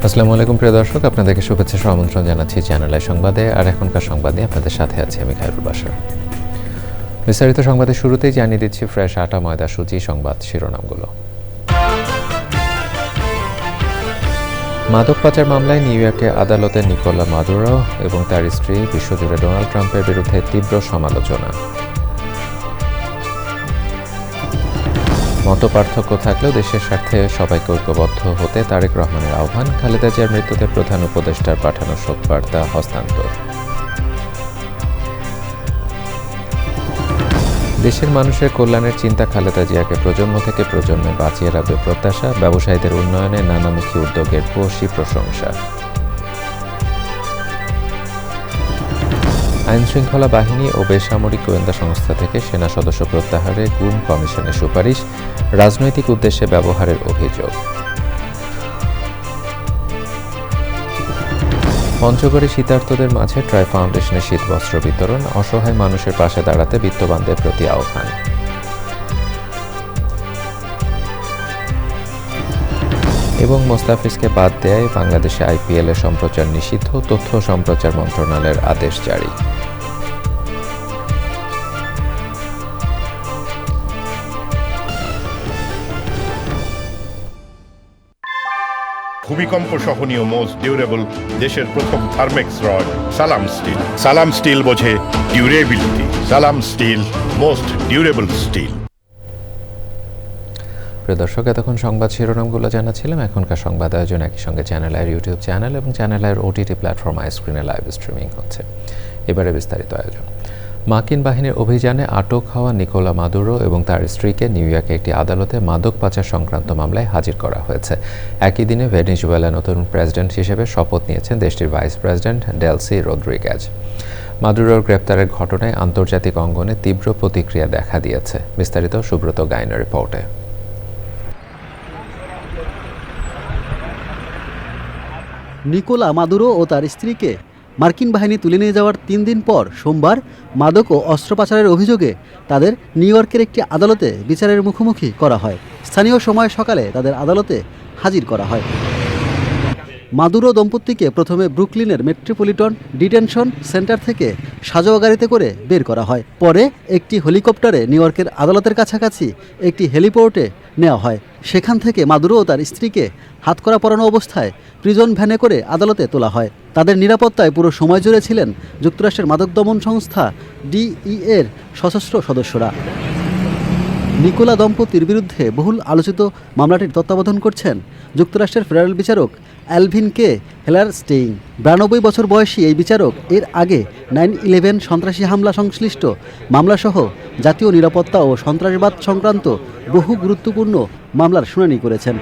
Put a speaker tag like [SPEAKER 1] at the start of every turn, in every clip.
[SPEAKER 1] আসসালামু আলাইকুম প্রিয় দর্শক, আপনাদেরকে শুভেচ্ছা ও আমন্ত্রণ জানাচ্ছি চ্যানেল আই সংবাদে। আর এখনকার সংবাদে আপনাদের সাথে আছি আমি খায়রুল বাশার। বিস্তারিত সংবাদের শুরুতেই জানিয়ে দিচ্ছি ফ্রেশ আটা ময়দা সুজি সংবাদ শিরোনামগুলো। মাদক পাচার মামলায় নিউ ইয়র্কে আদালতে নিকোলা মাদুরো এবং তার স্ত্রী বিশ্বজুড়ে ডোনাল্ড ট্রাম্পের বিরুদ্ধে তীব্র সমালোচনা। মতপার্থক্য থাকলেও দেশের স্বার্থে সবাইকে ঐক্যবদ্ধ হতে তারেক রহমানের আহ্বান। খালেদা জিয়ার মৃত্যুতে প্রধান উপদেষ্টার পাঠানো শোকবার্তা হস্তান্তর। দেশের মানুষের কল্যাণের চিন্তা খালেদা জিয়াকে প্রজন্ম থেকে প্রজন্মে বাঁচিয়ে রাখবে প্রত্যাশা। ব্যবসায়ীদের উন্নয়নে নানামুখী উদ্যোগের ভূয়সী প্রশংসা। আইনশৃঙ্খলা বাহিনী ও বেসামরিক গোয়েন্দা সংস্থা থেকে সেনা সদস্য প্রত্যাহারে গুম কমিশনের সুপারিশ। রাজনৈতিক উদ্দেশ্যে ব্যবহারের অভিযোগ। পঞ্চগড়ে শীতার্তদের মাঝে ট্রাই ফাউন্ডেশনের শীতবস্ত্র বিতরণ। অসহায় মানুষের পাশে দাঁড়াতে বিত্তবানদের প্রতি আহ্বান। এবং মোস্তাফিজকে বাদ দেয় বাংলাদেশে আইপিএল এর সম্প্রচার নিষিদ্ধ, তথ্য সম্প্রচার মন্ত্রণালয়ের আদেশ জারি।
[SPEAKER 2] ভূমিকম্প সহনীয় মোস্ট ডিউরেবল দেশের প্রথম থার্মেক্স রড সালাম স্টিল। সালাম স্টিল বোঝে ডিউরেবিলিটি। সালাম স্টিল, মোস্ট ডিউরেবল স্টিল।
[SPEAKER 1] প্রিয় দর্শক, এতক্ষণ সংবাদ শিরোনামগুলো জানাচ্ছিলাম। এখনকার সংবাদ আয়োজন একই সঙ্গে চ্যানেল আইয়ের ইউটিউব চ্যানেল এবং চ্যানেল আইয়ের ওটিটি প্ল্যাটফর্ম আইস্ক্রিনে লাইভ স্ট্রিমিং হচ্ছে। এবারে বিস্তারিত আয়োজন। মার্কিন বাহিনীর অভিযানে আটক হওয়া নিকোলা মাদুরো এবং তার স্ত্রীকে নিউ ইয়র্কে একটি আদালতে মাদক পাচার সংক্রান্ত মামলায় হাজির করা হয়েছে। একই দিনে ভেনেজুয়েলার নতুন প্রেসিডেন্ট হিসেবে শপথ নিয়েছেন দেশটির ভাইস প্রেসিডেন্ট ডেলসি রদ্রিগেজ। মাদুরোর গ্রেপ্তারের ঘটনায় আন্তর্জাতিক অঙ্গনে তীব্র প্রতিক্রিয়া দেখা দিয়েছে। বিস্তারিত সুব্রত গাইনের রিপোর্টে।
[SPEAKER 3] নিকোলা মাদুরো ও তার স্ত্রীকে মার্কিন বাহিনী তুলে নিয়ে যাওয়ার 3 দিন পর সোমবার মাদক ও অস্ত্র পাচারের অভিযোগে তাদের নিউ ইয়র্কের একটি আদালতে বিচারের মুখোমুখি করা হয়। স্থানীয় সময় সকালে তাদের আদালতে হাজির করা হয়। মাদুরো দম্পতিকে প্রথমে ব্রুকলিনের মেট্রোপলিটন ডিটেনশন সেন্টার থেকে সাজোয়া গাড়িতে করে বের করা হয়। পরে একটি হেলিকপ্টারে নিউ ইয়র্কের আদালতের কাছাকাছি একটি হেলিপোর্টে নেওয়া হয়। সেখান থেকে মাদুরো ও তার স্ত্রীকে হাতকড়া পরানো অবস্থায় প্রিজন ভ্যানে করে আদালতে তোলা হয়। তাদের নিরাপত্তায় পুরো সময় জুড়ে ছিলেন যুক্তরাষ্ট্রের মাদক দমন সংস্থা ডিইএর সশস্ত্র সদস্যরা। নিকোলা দম্পতির বিরুদ্ধে বহুল আলোচিত মামলাটির তত্ত্বাবধান করছেন যুক্তরাষ্ট্রের ফেডারেল বিচারক অ্যালভিন কে হেলারস্টেইন। 92 বছর বয়সী এই বিচারক এর আগে 9/11 সন্ত্রাসী হামলা সংশ্লিষ্ট মামলাসহ জাতীয় নিরাপত্তা ও সন্ত্রাসবাদ সংক্রান্ত বহু গুরুত্বপূর্ণ মামলার শুনানি করেছেন।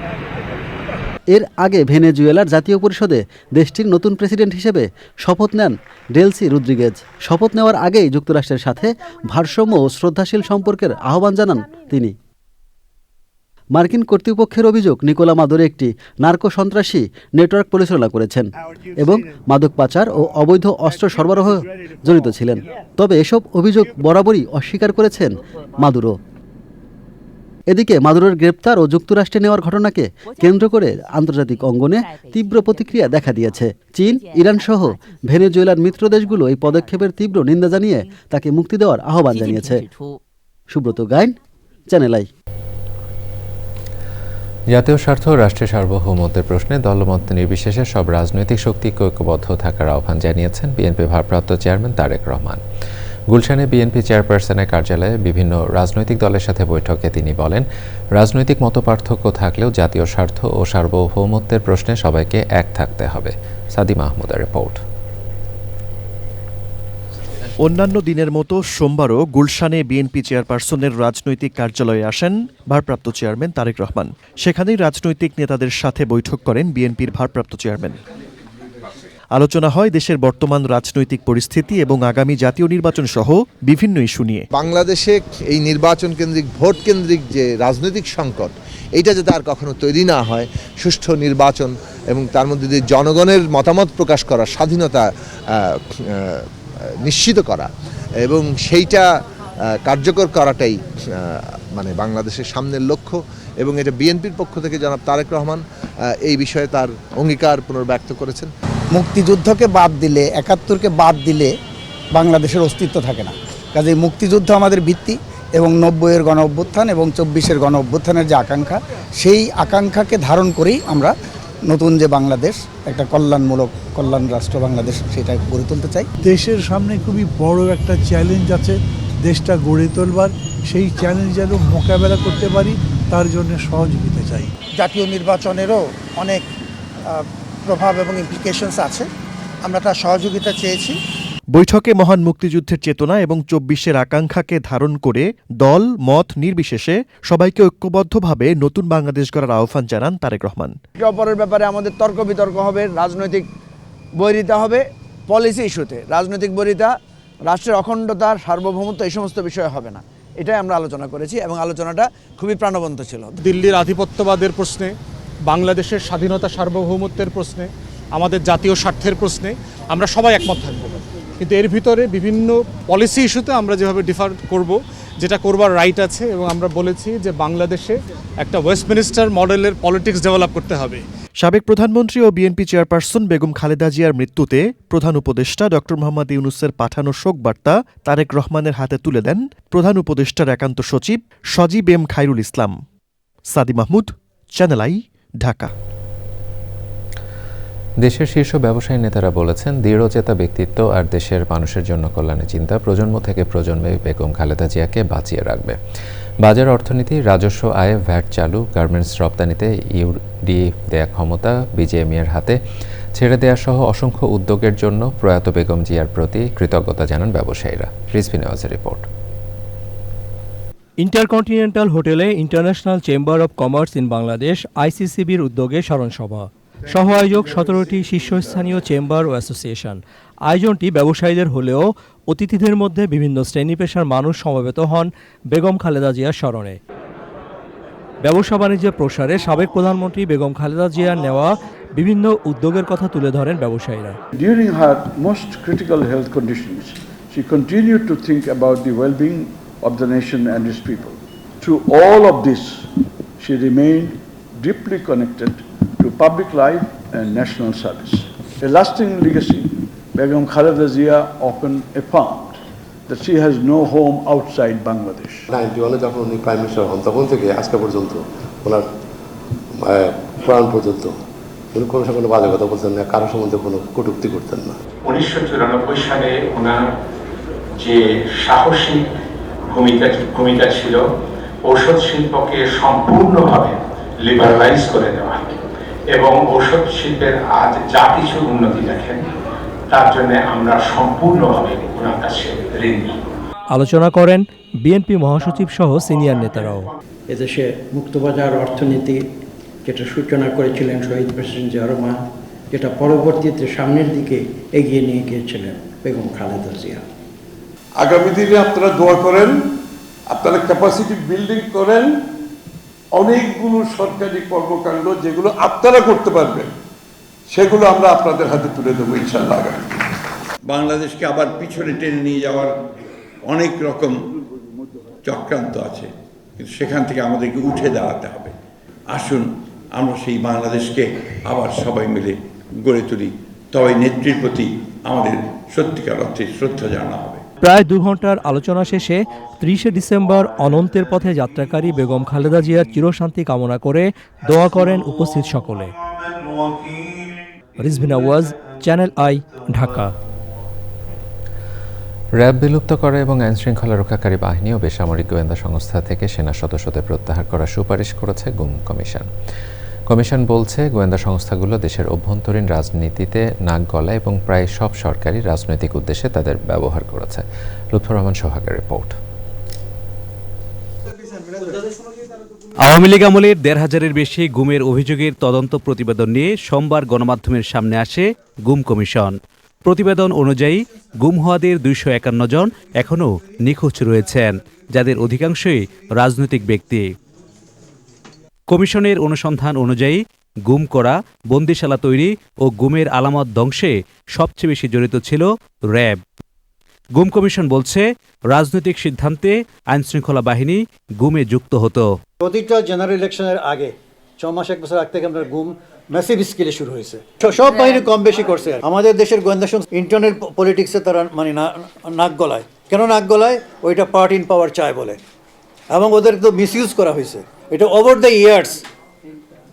[SPEAKER 3] এর আগে ভেনেজুয়েলার জাতীয় পরিষদে দেশটির নতুন প্রেসিডেন্ট হিসেবে শপথ নেন ডেলসি রদ্রিগেজ। শপথ নেওয়ার আগেই যুক্তরাষ্ট্রের সাথে ভারসাম্য ও শ্রদ্ধাশীল সম্পর্কের আহ্বান জানান তিনি। মার্কিন কর্তৃপক্ষের অভিযোগ, নিকোলা মাদুরো একটি নার্কো সন্ত্রাসী নেটওয়ার্ক পরিচালনা করেছেন এবং মাদক পাচার ও অবৈধ অস্ত্র সরবরাহ জড়িত ছিলেন। তবে এসব অভিযোগ বরাবরই অস্বীকার করেছেন মাদুরো। এদিকে মাদুরোর গ্রেপ্তার ও যুক্তরাষ্ট্রে নেওয়ার ঘটনাকে কেন্দ্র করে আন্তর্জাতিক অঙ্গনে তীব্র প্রতিক্রিয়া দেখা দিয়েছে। চীন, ইরান সহ ভেনেজুয়েলার মিত্র দেশগুলো এই পদক্ষেপের তীব্র নিন্দা জানিয়ে তাকে মুক্তি দেওয়ার আহ্বান জানিয়েছে। Subrata Gain, channel I.
[SPEAKER 1] জাতীয় স্বার্থ ও রাষ্ট্রের সার্বভৌমত্বের প্রশ্নে দলমত নির্বিশেষে সব রাজনৈতিক শক্তিকে ঐক্যবদ্ধ থাকার আহ্বান জানিয়েছেন বিএনপি ভারপ্রাপ্ত চেয়ারম্যান তারেক রহমান। গুলশানে বিএনপি চেয়ারপারসনের কার্যালয়ে বিভিন্ন রাজনৈতিক দলের সাথে বৈঠকে তিনি বলেন, রাজনৈতিক মতপার্থক্য থাকলেও জাতীয় স্বার্থ ও সার্বভৌমত্বের প্রশ্নে সবাইকে এক থাকতে হবে। সাদি মাহমুদের রিপোর্ট।
[SPEAKER 4] অন্যান্য দিনের মতো সোমবারও গুলশানে বিএনপি চেয়ারপারসনের রাজনৈতিক কার্যালয়ে আসেন ভারপ্রাপ্ত চেয়ারম্যান তারেক রহমান। সেখানেই রাজনৈতিক নেতাদের সাথে বৈঠক করেন বিএনপির ভারপ্রাপ্ত চেয়ারম্যান। আলোচনা হয় দেশের বর্তমান রাজনৈতিক পরিস্থিতি এবং আগামী জাতীয় নির্বাচন সহ বিভিন্ন ইস্যু নিয়ে।
[SPEAKER 5] বাংলাদেশে এই নির্বাচন কেন্দ্রিক ভোট কেন্দ্রিক যে রাজনৈতিক সংকট, এইটা যাতে আর কখনো তৈরি না হয়, সুষ্ঠু নির্বাচন এবং তার মধ্যে দিয়ে জনগণের মতামত প্রকাশ করার স্বাধীনতা নিশ্চিত করা এবং সেইটা কার্যকর করাটাই মানে বাংলাদেশের সামনের লক্ষ্য। এবং এটা বিএনপির পক্ষ থেকে জনাব তারেক রহমান এই বিষয়ে তার অঙ্গীকার পুনর্ব্যক্ত করেছেন।
[SPEAKER 6] মুক্তিযুদ্ধকে বাদ দিলে, ৭১কে বাদ দিলে বাংলাদেশের অস্তিত্ব থাকে না। কাজেই মুক্তিযুদ্ধ আমাদের ভিত্তি এবং ৯০-এর গণ অভ্যুত্থান এবং ২৪-এর গণ অভ্যুত্থানের যে আকাঙ্ক্ষা, সেই আকাঙ্ক্ষাকে ধারণ করেই আমরা নতুন যে বাংলাদেশ, একটা কল্যাণ রাষ্ট্র বাংলাদেশ, সেটা গড়ে তুলতে চাই।
[SPEAKER 7] দেশের সামনে খুবই বড় একটা চ্যালেঞ্জ আছে দেশটা গড়ে তোলবার। সেই চ্যালেঞ্জ যেন মোকাবেলা করতে পারি, তার জন্য সহযোগিতা চাই।
[SPEAKER 6] জাতীয় নির্বাচনেরও অনেক প্রভাব এবং ইমপ্লিকেশনস আছে, আমরা তার সহযোগিতা চেয়েছি।
[SPEAKER 4] বৈঠকে মহান মুক্তিযুদ্ধের চেতনা এবং ২৪-এর আকাঙ্ক্ষাকে ধারণ করে দল মত নির্বিশেষে সবাইকে ঐক্যবদ্ধভাবে নতুন বাংলাদেশ গড়ার আহ্বান জানান তারেক রহমান।
[SPEAKER 8] অপরের ব্যাপারে আমাদের তর্ক বিতর্ক হবে, রাজনৈতিক বৈরিতা হবে, পলিসি ইস্যুতে রাজনৈতিক বৈরিতা, রাষ্ট্রের অখণ্ডতার সার্বভৌমত্ব, এই সমস্ত বিষয় হবে না। এটাই আমরা আলোচনা করেছি এবং আলোচনাটা খুবই প্রাণবন্ত ছিল।
[SPEAKER 9] দিল্লির আধিপত্যবাদের প্রশ্নে, বাংলাদেশের স্বাধীনতা সার্বভৌমত্বের প্রশ্নে, আমাদের জাতীয় স্বার্থের প্রশ্নে আমরা সবাই একমত থাকব, কিন্তু এর ভিতরে বিভিন্ন পলিসি ইস্যুতে আমরা যেভাবে ডিফার করব, যেটা করবার রাইট আছে। এবং আমরা বলেছি যে বাংলাদেশে একটা ওয়েস্টমিনিস্টার মডেলের পলিটিক্স ডেভেলপ করতে হবে।
[SPEAKER 4] সাবেক প্রধানমন্ত্রী ও বিএনপি চেয়ারপারসন বেগম খালেদা জিয়ার মৃত্যুতে প্রধান উপদেষ্টা ডক্টর মোহাম্মদ ইউনূসের পাঠানো শোকবার্তা তারেক রহমানের হাতে তুলে দেন প্রধান উপদেষ্টার একান্ত সচিব সজীব এম খায়রুল ইসলাম। সাদি মাহমুদ, চ্যানেল আই, ঢাকা।
[SPEAKER 1] দেশের শীর্ষ ব্যবসায়ী নেতারা বলেছেন, দৃঢ়চেতা ব্যক্তিত্ব আর দেশের মানুষের জন্য কল্যাণের চিন্তা প্রজন্ম থেকে প্রজন্মে বেগম খালেদা জিয়াকে বাঁচিয়ে রাখবে। বাজার অর্থনীতি, রাজস্ব আয়, ভ্যাট চালু, গার্মেন্টস রপ্তানিতে ইউডি দেয়া ক্ষমতা বিজেএমইয়ের হাতে ছেড়ে দেয়া সহ অসংখ্য উদ্যোগের জন্য প্রয়াত বেগম জিয়ার প্রতি কৃতজ্ঞতা জানান ব্যবসায়ীরা। রিজভী নেওয়াজের রিপোর্ট।
[SPEAKER 10] ইন্টারকন্টিনেন্টাল হোটেলে international chamber of commerce in Bangladesh আইসিসিবির উদ্যোগে স্মরণসভা। সহ আয়োজক ১৭টি শীর্ষস্থানীয় চেম্বার ও অ্যাসোসিয়েশন। আয়োজনটি ব্যবসায়ীদের হলেও অতিথিদের মধ্যে বিভিন্ন শ্রেণী পেশার মানুষ সমবেত হন বেগম খালেদা জিয়ার স্মরণে। ব্যবসা বাণিজ্যের প্রসারে সাবেক প্রধানমন্ত্রী বেগম খালেদা জিয়ার নেওয়া বিভিন্ন উদ্যোগের কথা তুলে ধরেন ব্যবসায়ীরা।
[SPEAKER 11] During her most critical health conditions, she continued to think about the well-being of the nation and its people. Through all of this, she remained deeply connected to public life and national service. A lasting legacy, Begum Khaleda Zia often affirmed that she has no home outside Bangladesh.
[SPEAKER 12] 91-এ যখন উনি prime minister হন তখন থেকে আজকে পর্যন্ত ওনার প্রাণ পর্যন্ত উনি কোনো সময় বাজে কথা বলতেন না, কারোর সম্বন্ধে কোনো কটূক্তি করতেন না।
[SPEAKER 13] 1994 সালে ওনার যে সাহসী ভূমিকা ছিল ঔষধ শিল্পকে সম্পূর্ণভাবে লিবারালাইজ করে দেওয়া এবং ঔষধ শিল্পের আজ যা কিছু উন্নতি দেখেন তার জন্য আমরা সম্পূর্ণভাবে ওনার কাছে ঋণী।
[SPEAKER 10] আলোচনা করেন বিএনপি মহাসচিব সহ সিনিয়র নেতারাও।
[SPEAKER 14] এদেশে মুক্তবাজার অর্থনীতি যেটা সূচনা করেছিলেন শহীদ প্রেসিডেন্ট জিয়া রহমান, যেটা পরবর্তীতে সামনের দিকে এগিয়ে নিয়ে গিয়েছিলেন বেগম খালেদা জিয়া।
[SPEAKER 11] আগামী দিনে আপনারা দোয়া করেন, আপনারা ক্যাপাসিটি বিল্ডিং করেন, অনেকগুলো সরকারি কর্মকাণ্ড যেগুলো আপনারা করতে পারবেন সেগুলো আমরা আপনাদের হাতে তুলে দেবো ইনশাআল্লাহ।
[SPEAKER 15] বাংলাদেশকে আবার পিছনে টেনে নিয়ে যাওয়ার অনেক রকম চক্রান্ত আছে, কিন্তু সেখান থেকে আমাদেরকে উঠে দাঁড়াতে হবে। আসুন আমরা সেই বাংলাদেশকে আবার সবাই মিলে গড়ে তুলি, তবে নেত্রীর প্রতি আমাদের সত্যিকার অর্থে শ্রদ্ধা জানা হবে।
[SPEAKER 10] প্রায় ২ ঘন্টার আলোচনা শেষে ৩০শে ডিসেম্বর অনন্তের পথে যাত্রাকারী বেগম খালেদা জিয়ার চিরশান্তি কামনা করে দোয়া করেন উপস্থিত সকলে। Rizvi Newaz, channel I, Dhaka.
[SPEAKER 1] RAB বিলুপ্ত করা এবং আইনশৃঙ্খলা রক্ষাকারী বাহিনী ও বেসামরিক গোয়েন্দা সংস্থা থেকে সেনা সদস্যদের প্রত্যাহার করার সুপারিশ করেছে গুম কমিশন। কমিশন বলছে, গোয়েন্দা সংস্থাগুলো দেশের অভ্যন্তরীণ রাজনীতিতে নাক গলা এবং প্রায় সব সরকারি রাজনৈতিক উদ্দেশ্যে তাদের ব্যবহার করেছে। লুৎফর রহমান সোহাগের রিপোর্ট।
[SPEAKER 16] আওয়ামী লীগ আমলের ১৫০০-এর বেশি গুমের অভিযোগের তদন্ত প্রতিবেদন নিয়ে সোমবার গণমাধ্যমের সামনে আসে গুম কমিশন। প্রতিবেদন অনুযায়ী গুম হওয়াদের ২৫১ জন এখনও নিখোঁজ রয়েছেন, যাদের অধিকাংশই রাজনৈতিক ব্যক্তি। কমিশনের অনুসন্ধান অনুযায়ী গুম করা, বন্দিশালা তৈরি ও গুমের আলামত ধ্বংসে সবচেয়ে বেশি জড়িত ছিল র্যাব। গুম কমিশন বলছে, রাজনৈতিক সিদ্ধান্তে আইনশৃঙ্খলা বাহিনী গুমে যুক্ত হতো।
[SPEAKER 17] প্রতিটা জেনারেল ইলেকশনের আগে ৬ মাস ১ বছর আগ থেকে আমরা গুম ম্যাসিভ স্কেলে শুরু হয়েছে। সব বাহিনী কম বেশি করছে। আমাদের দেশের গোয়েন্দা সংস্থা ইন্টারনাল পলিটিক্সে তারা মানে নাক গলায়। কেন নাক গলায়? ওইটা পার্ট ইন পাওয়ার চায় বলে, এবং ওদের তো মিসইউজ করা হয়েছে। এটা over the years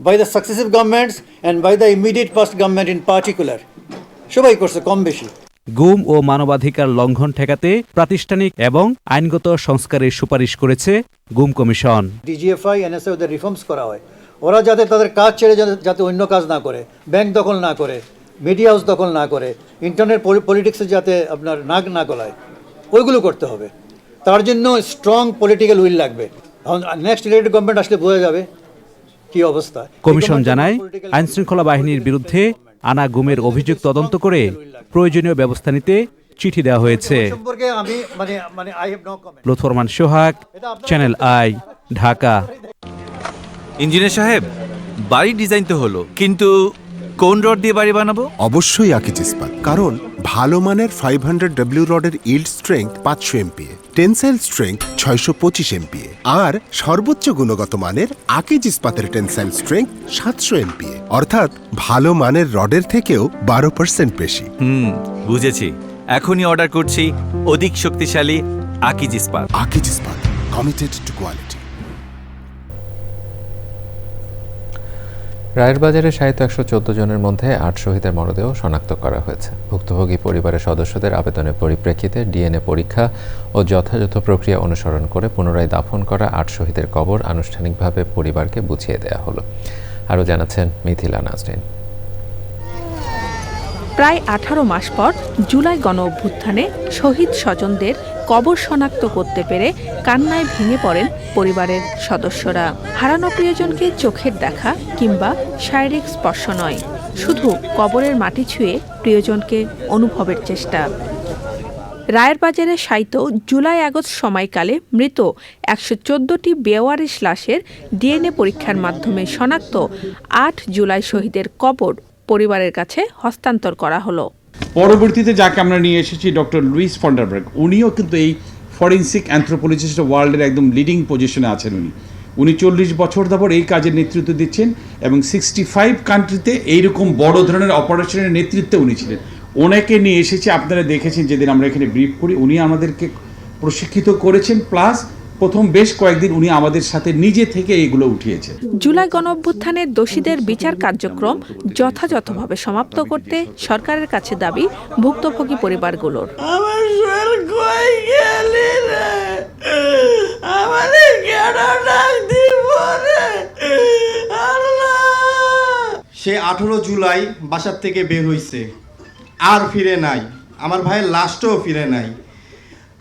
[SPEAKER 17] by the successive governments and by the immediate past government in particular, সবাই করছে কম বেশি।
[SPEAKER 16] গুম ও মানবাধিকার লঙ্ঘন ঠেকাতে প্রাতিষ্ঠানিক এবং আইনগত সংস্কারের সুপারিশ করেছে গুম কমিশন।
[SPEAKER 17] ডিজিএফআই, এনএসএ ওদের রিফর্মস করা হয়, ওরা যাতে তাদের কাজ ছেড়ে যাতে অন্য কাজ না করে, ব্যাংক দখল না করে, মিডিয়া হাউস দখল না করে, ইন্টারনেট পলিটিক্সে যাতে আপনার নাক না গলায়, ওইগুলো করতে হবে। তার জন্য স্ট্রং পলিটিক্যাল উইল লাগবে। নেক্সট ইলেক্টেড গভর্নমেন্ট আসলে বোঝা যাবে কি অবস্থা।
[SPEAKER 16] কমিশন জানায়, আইনশৃঙ্খলা বাহিনীর বিরুদ্ধে আনা গুমের অভিযোগ তদন্ত করে প্রয়োজনীয় ব্যবস্থা নিতে চিঠি দেওয়া হয়েছে। লুৎফরমান সোহাগ, চ্যানেল আই, ঢাকা।
[SPEAKER 18] ইঞ্জিনিয়ার সাহেব, বাড়ি ডিজাইন তো হলো, কিন্তু কোন রড দিয়ে বাড়ি বানাবো?
[SPEAKER 19] অবশ্যই আকিজ ইস্পাত, কারণ ভালো মানের 500W রডের yield strength 500 MPa, tensile strength 625 MPa, আর সর্বোচ্চ গুণগত মানের আকিজ ইস্পাতের টেনসাইল স্ট্রেংথ 700 MPa, অর্থাৎ ভালো মানের রডের থেকেও 12% বেশি।
[SPEAKER 18] বুঝেছি, এখনই অর্ডার করছি অধিক শক্তিশালী আকিজ ইস্পাত।
[SPEAKER 19] আকিজ ইস্পাত, কমিটেড টু কোয়ালিটি।
[SPEAKER 1] রায়ের বাজারে শায়িত ১১৪ জনের মধ্যে ৮ শহীদের মরদেহ শনাক্ত করা হয়েছে। ভুক্তভোগী পরিবারের সদস্যদের আবেদনের পরিপ্রেক্ষিতে ডিএনএ পরীক্ষা ও যথাযথ প্রক্রিয়া অনুসরণ করে পুনরায় দাফন করা ৮ শহীদের কবর আনুষ্ঠানিকভাবে পরিবারকে বুঝিয়ে দেওয়া হলো। আরও জানাচ্ছেন মিথিলা নাজনীন।
[SPEAKER 20] প্রায় ১৮ মাস পর জুলাই গণ অভ্যুত্থানে শহীদ স্বজনদের কবর শনাক্ত করতে পেরে কান্নায় ভেঙে পড়েন পরিবারের সদস্যরা। হারানো প্রিয়জনকে চোখের দেখা কিংবা শারীরিক স্পর্শ নয়, শুধু কবরের মাটি ছুঁয়ে প্রিয়জনকে অনুভবের চেষ্টা। রায়ের বাজারে শায়িত জুলাই আগস্ট সময়কালে মৃত ১১৪টি বেওয়ারিশ লাশের ডিএনএ পরীক্ষার মাধ্যমে শনাক্ত ৮ জুলাই শহীদের কবর পরিবারের কাছে হস্তান্তর করা হলো।
[SPEAKER 21] পরবর্তীতে যাকে আমরা নিয়ে এসেছি ডক্টর লুইস ফন্ডারবার্গ, উনিও কিন্তু এই ফরেন্সিক অ্যানথ্রোপোলজিস্ট ওয়ার্ল্ডের একদম লিডিং পজিশনে আছেন। উনি 40 বছর ধরে এই কাজের নেতৃত্ব দিচ্ছেন এবং 65 কান্ট্রিতে এইরকম বড় ধরনের অপারেশনের নেতৃত্বে উনি ছিলেন। ওনাকে নিয়ে এসেছি, আপনারা দেখেছেন যেদিন আমরা এখানে ব্রিফ করি, উনি আমাদেরকে প্রশিক্ষিত করেছেন, প্লাস প্রথম বেশ কয়েকদিন উনি আমাদের সাথে নিজে থেকে এগুলো উঠিয়েছেন।
[SPEAKER 20] জুলাই গণঅভ্যুত্থানের দোষীদের বিচার কার্যক্রম যথাযথভাবে সমাপ্ত করতে সরকারের কাছে দাবি ভুক্তভোগী পরিবারগুলোর।
[SPEAKER 22] সে 18 জুলাই বাসার থেকে বের হইছে, আর ফিরে নাই। আমার ভাইয়ের লাশটাও ফিরে নাই।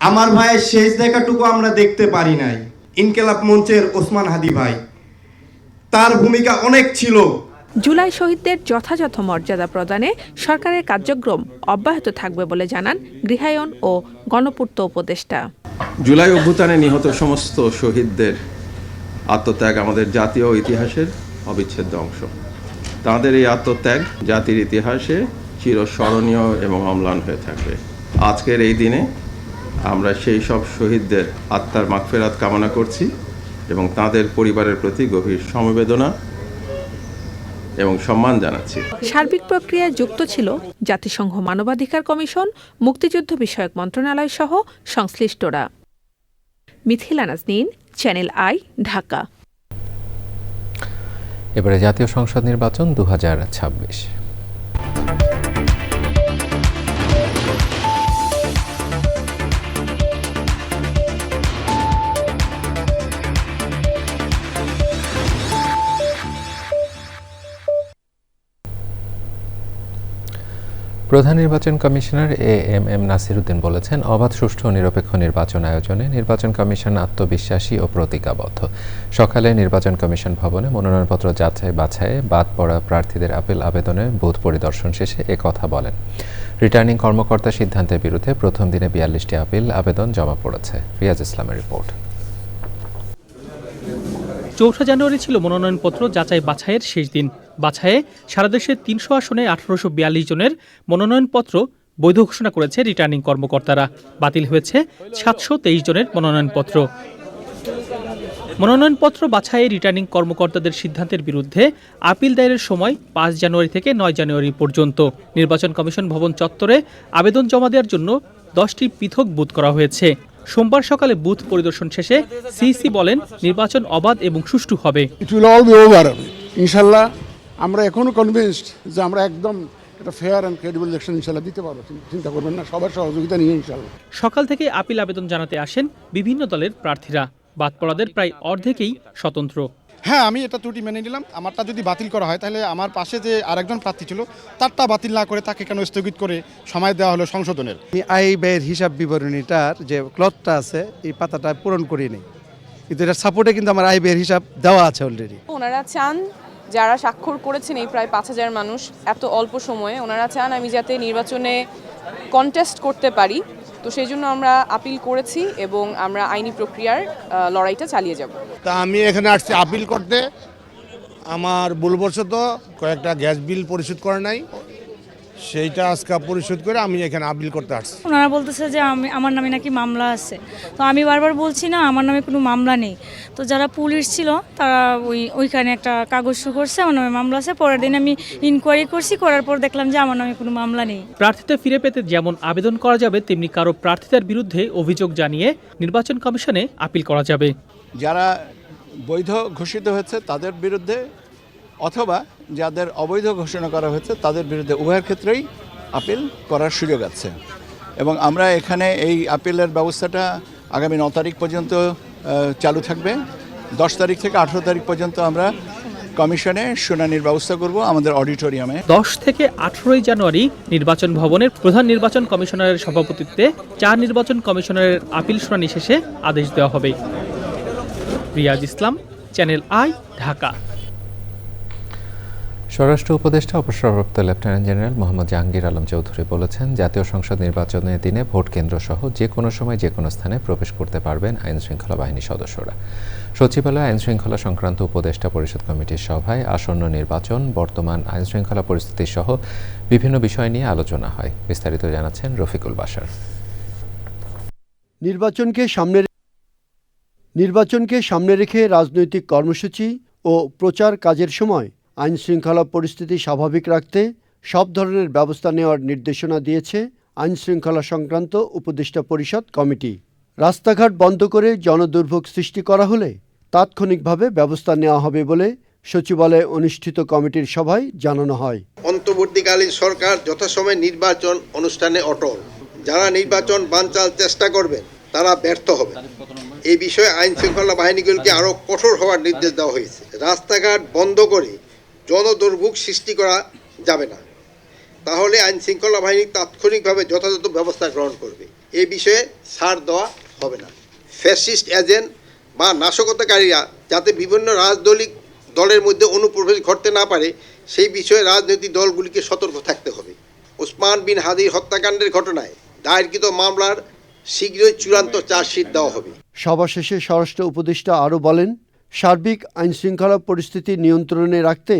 [SPEAKER 22] আমার ভাইয়ের শেষ দেখাটুকু আমরা দেখতে পারি নাই। ইনকিলাব মঞ্চের ওসমান হাদি ভাই, তার ভূমিকা অনেক ছিল।
[SPEAKER 20] জুলাই শহীদদের যথাযথ মর্যাদা প্রদানে সরকারের কার্যক্রম অব্যাহত থাকবে বলে জানান গৃহায়ন ও গণপূর্ত উপদেষ্টা।
[SPEAKER 23] জুলাই অভ্যুত্থানে নিহত সমস্ত শহীদদের আত্মত্যাগ আমাদের জাতীয় ইতিহাসের অবিচ্ছেদ্য অংশ। তাদের এই আত্মত্যাগ জাতির ইতিহাসে চিরস্মরণীয় এবং অম্লান হয়ে থাকবে। আজকের এই দিনে আমরা সেই সব শহীদদের আত্মার মাগফিরাত কামনা করছি এবং তাদের পরিবারের প্রতি গভীর সমবেদনা এবং সম্মান জানাচ্ছি।
[SPEAKER 20] সার্বিক প্রক্রিয়ায় যুক্ত ছিল জাতিসংঘ মানবাধিকার কমিশন, মুক্তিযুদ্ধ বিষয়ক মন্ত্রণালয় সহ সংশ্লিষ্টরা। Mithila Naznin, channel I, Dhaka.
[SPEAKER 1] এবারে জাতীয় সংসদ নির্বাচন 2026। প্রধান নির্বাচন কমিশনার এএমএম নাসির উদ্দিন বলেছেন, অবাধ, সুষ্ঠু ও নিরপেক্ষ নির্বাচন আয়োজনে নির্বাচন কমিশন আত্মবিশ্বাসী ও প্রতিজ্ঞাবদ্ধ। সকালে নির্বাচন কমিশন ভবনে মনোনয়নপত্র যাচাই বাছাইয়ে বাদ পড়া প্রার্থীদের আপিল আবেদনের বুথ পরিদর্শন শেষে একথা বলেন। রিটার্নিং কর্মকর্তার সিদ্ধান্তের বিরুদ্ধে প্রথম দিনে 42টি আপিল আবেদন জমা পড়েছে। রিয়াজ ইসলামের রিপোর্ট।
[SPEAKER 2] 4 জানুয়ারি ছিল মনোনয়নপত্র যাচাই বাছাইয়ের শেষ দিন। বাছাইয়ে সারা দেশের 300 আসনে 1842 জনের মনোনয়নপত্র বৈধ ঘোষণা করেছে রিটার্নিং কর্মকর্তারা। বাতিল হয়েছে 723 জনের মনোনয়নপত্র। মনোনয়নপত্র বাছাইয়ে রিটার্নিং কর্মকর্তাদের সিদ্ধান্তের বিরুদ্ধে আপিল দায়েরের সময় 5 জানুয়ারি থেকে 9 জানুয়ারি পর্যন্ত। নির্বাচন কমিশন ভবন চত্বরে আবেদন জমা দেওয়ার জন্য 10টি পৃথক বুথ করা হয়েছে। সোমবার সকালে বুথ পরিদর্শন শেষে সিইসি বলেন, নির্বাচন অবাধ এবং সুষ্ঠু হবে।
[SPEAKER 3] ইনশাল্লাহ আমরা এখনো কনভিন্সড যে আমরা একদম একটা ফেয়ার অ্যান্ড ক্রেডিবল ইলেকশন ইনশাল্লাহ দিতে পারবো। চিন্তা করবেন না, সবার সহযোগিতা নিয়ে ইনশাল্লাহ।
[SPEAKER 2] সকাল থেকে আপিল আবেদন জানাতে আসেন বিভিন্ন দলের প্রার্থীরা। বাদ পড়াদের প্রায় অর্ধেকই স্বতন্ত্র।
[SPEAKER 5] হ্যাঁ, আমি এটা ত্রুটি মেনে নিলাম। আমারটা যদি বাতিল করা হয় তাহলে আমার পাশে যে আরেকজন প্রার্থী ছিল তারটা বাতিল না করে তাকে কেন স্থগিত করে সময় দেওয়া হলো সংশোধনের।
[SPEAKER 24] আয় ব্যয়ের হিসাব বিবরণীটার যে ক্লথটা আছে এই পাতাটা পূরণ করিনি, কিন্তু এটার সাপোর্টে কিন্তু আমার আয় ব্যয়ের হিসাব দেওয়া আছে অলরেডি।
[SPEAKER 25] ওনারা চান যারা স্বাক্ষর করেছেন এই প্রায় 5000 মানুষ এত অল্প সময়ে, ওনারা চান আমি যাতে নির্বাচনে কন্টেস্ট করতে পারি। তো সেই জন্য আমরা আপিল করেছি এবং আমরা আইনি প্রক্রিয়ার লড়াইটা চালিয়ে যাব।
[SPEAKER 3] তা আমি এখানে আসছি আপিল করতে। আমার ভুলবশত কয়েকটা গ্যাস বিল পরিশোধ করে নাই, সেইটা আজকে পরিশোধ করে আমি এখানে আপিল করতে আসছি।
[SPEAKER 26] ওনারা বলতেছে যে আমার নামে নাকি মামলা আছে, তো আমি বারবার বলছি না আমার নামে কোনো মামলা নেই। তো যারা পুলিশ ছিল তারা ওইখানে একটা কাগজ শো করছে আমার নামে মামলা আছে। পরের দিন আমি ইনকোয়ারি করছি, করার পর দেখলাম যে আমার নামে কোনো মামলা নেই।
[SPEAKER 2] প্রার্থিতা ফিরে পেতে যেমন আবেদন করা যাবে, তেমনি কারো প্রার্থিতার বিরুদ্ধে অভিযোগ জানিয়ে নির্বাচন কমিশনে আপিল করা যাবে।
[SPEAKER 27] যারা বৈধ ঘোষিত হয়েছে তাদের বিরুদ্ধে অথবা যাদের অবৈধ ঘোষণা করা হয়েছে তাদের বিরুদ্ধে উভয়ের ক্ষেত্রেই আপিল করার সুযোগ আছে। এবং আমরা এখানে এই আপিলের ব্যবস্থাটা আগামী 9 তারিখ পর্যন্ত চালু থাকবে। 10 তারিখ থেকে 18 তারিখ পর্যন্ত আমরা কমিশনে শুনানির ব্যবস্থা করব আমাদের অডিটোরিয়ামে।
[SPEAKER 2] 10 থেকে 18 জানুয়ারি নির্বাচন ভবনের প্রধান নির্বাচন কমিশনারের সভাপতিত্বে 4 নির্বাচন কমিশনারের আপিল শুনানি শেষে আদেশ দেওয়া হবে। রিয়াজ ইসলাম, চ্যানেল আই, ঢাকা।
[SPEAKER 1] স্বরাষ্ট্র উপদেষ্টা অবসরপ্রাপ্ত লেফটেন্যান্ট জেনারেল মোহাম্মদ জাহাঙ্গীর আলম চৌধুরী বলেছেন, জাতীয় সংসদ নির্বাচনের দিনে ভোট কেন্দ্র সহ যে কোনো সময় যে কোনো স্থানে প্রবেশ করতে পারবেন আইনশৃঙ্খলা বাহিনীর সদস্যরা। সচিবালয়ে আইনশৃঙ্খলা সংক্রান্ত উপদেষ্টা পরিষদ কমিটির সভায় আসন্ন নির্বাচন, বর্তমান আইনশৃঙ্খলা পরিস্থিতি সহ বিভিন্ন বিষয় নিয়ে আলোচনা হয়। বিস্তারিত জানাচ্ছেন রফিকুল বাশার।
[SPEAKER 28] নির্বাচনকে সামনে রেখে রাজনৈতিক কর্মসূচি ও প্রচার কাজের সময় আইনশৃঙ্খলা পরিস্থিতি স্বাভাবিক রাখতে সব ধরনের ব্যবস্থা নেওয়ার নির্দেশনা দিয়েছে আইনশৃঙ্খলা সংক্রান্ত উপদেষ্টা পরিষদ কমিটি। রাস্তাঘাট বন্ধ করে জনদুর্ভোগ সৃষ্টি করা হলে তাৎক্ষণিকভাবে ব্যবস্থা নেওয়া হবে বলে সচিবালয়ে অনুষ্ঠিত কমিটির সভায় জানানো হয়।
[SPEAKER 29] অন্তর্বর্তীকালীন সরকার যথাসময়ে নির্বাচন অনুষ্ঠানে অটল। যারা নির্বাচন বানচাল চেষ্টা করবেন তারা ব্যর্থ হবে। এই বিষয়ে আইনশৃঙ্খলা বাহিনীগুলোকে আরও কঠোর হওয়ার নির্দেশ দেওয়া হয়েছে। রাস্তাঘাট বন্ধ করে জনদুর্ভোগ সৃষ্টি করা যাবে না, তাহলে আইনশৃঙ্খলা বাহিনী তাৎক্ষণিকভাবে যথাযথ ব্যবস্থা গ্রহণ করবে। এই বিষয়ে ছাড় দেওয়া হবে না। ফ্যাসিস্ট এজেন্ট বা নাশকতাকারীরা যাতে বিভিন্ন রাজনৈতিক দলের মধ্যে অনুপ্রবেশ ঘটতে না পারে সেই বিষয়ে রাজনৈতিক দলগুলিকে সতর্ক থাকতে হবে। ওসমান বিন হাদির হত্যাকাণ্ডের ঘটনায় দায়েরকৃত মামলার শীঘ্রই চূড়ান্ত চার্জশিট দেওয়া হবে।
[SPEAKER 28] সভা শেষে স্বরাষ্ট্র উপদেষ্টা আরও বলেন, সার্বিক আইনশৃঙ্খলা পরিস্থিতি নিয়ন্ত্রণে রাখতে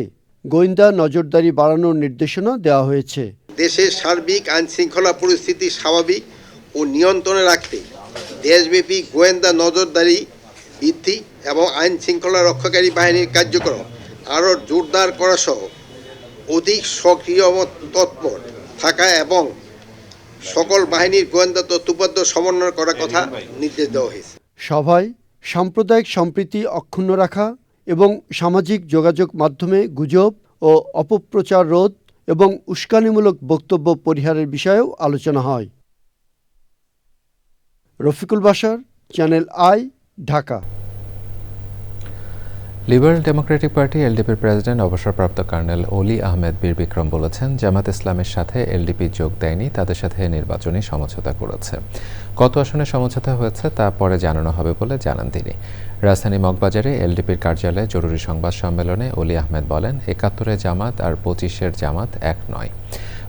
[SPEAKER 28] গোয়েন্দা নজরদারি বাড়ানোর নির্দেশনা দেওয়া হয়েছে।
[SPEAKER 29] দেশের সার্বিক আইনশৃঙ্খলা পরিস্থিতি স্বাভাবিক ও নিয়ন্ত্রণে রাখতে দেশব্যাপী গোয়েন্দা নজরদারি বৃদ্ধি এবং আইনশৃঙ্খলা রক্ষাকারী বাহিনীর কার্যক্রম আরও জোরদার করা সহ অধিক সক্রিয় তৎপর থাকা এবং সকল বাহিনীর গোয়েন্দা তথ্যোপাত্য সমন্বয় করার কথা নির্দেশ দেওয়া হয়েছে।
[SPEAKER 28] সভায় সাম্প্রদায়িক সম্প্রীতি অক্ষুণ্ণ রাখা এবং সামাজিক যোগাযোগ মাধ্যমে গুজব ও অপপ্রচার রোধ এবং উস্কানিমূলক বক্তব্য পরিহারের বিষয়েও আলোচনা হয়। Rafiqul Bashar, channel I, Dhaka.
[SPEAKER 1] Liberal democratic party এলডিপির প্রেসিডেন্ট অবসরপ্রাপ্ত কর্নেল অলি আহমেদ বীর বিক্রম বলেছেন, জামাত ইসলামের সাথে এলডিপি যোগ দেয়নি, তাদের সাথে নির্বাচনী সমঝোতা করেছে। কত আসনে সমঝোতা হয়েছে তা পরে জানানো হবে বলে জানান তিনি। রাজধানী মগবাজারে এলডিপির কার্যালয়ে জরুরি সংবাদ সম্মেলনে অলি আহমেদ বলেন, ৭১-এর জামাত আর ২৫-এর জামাত এক নয়,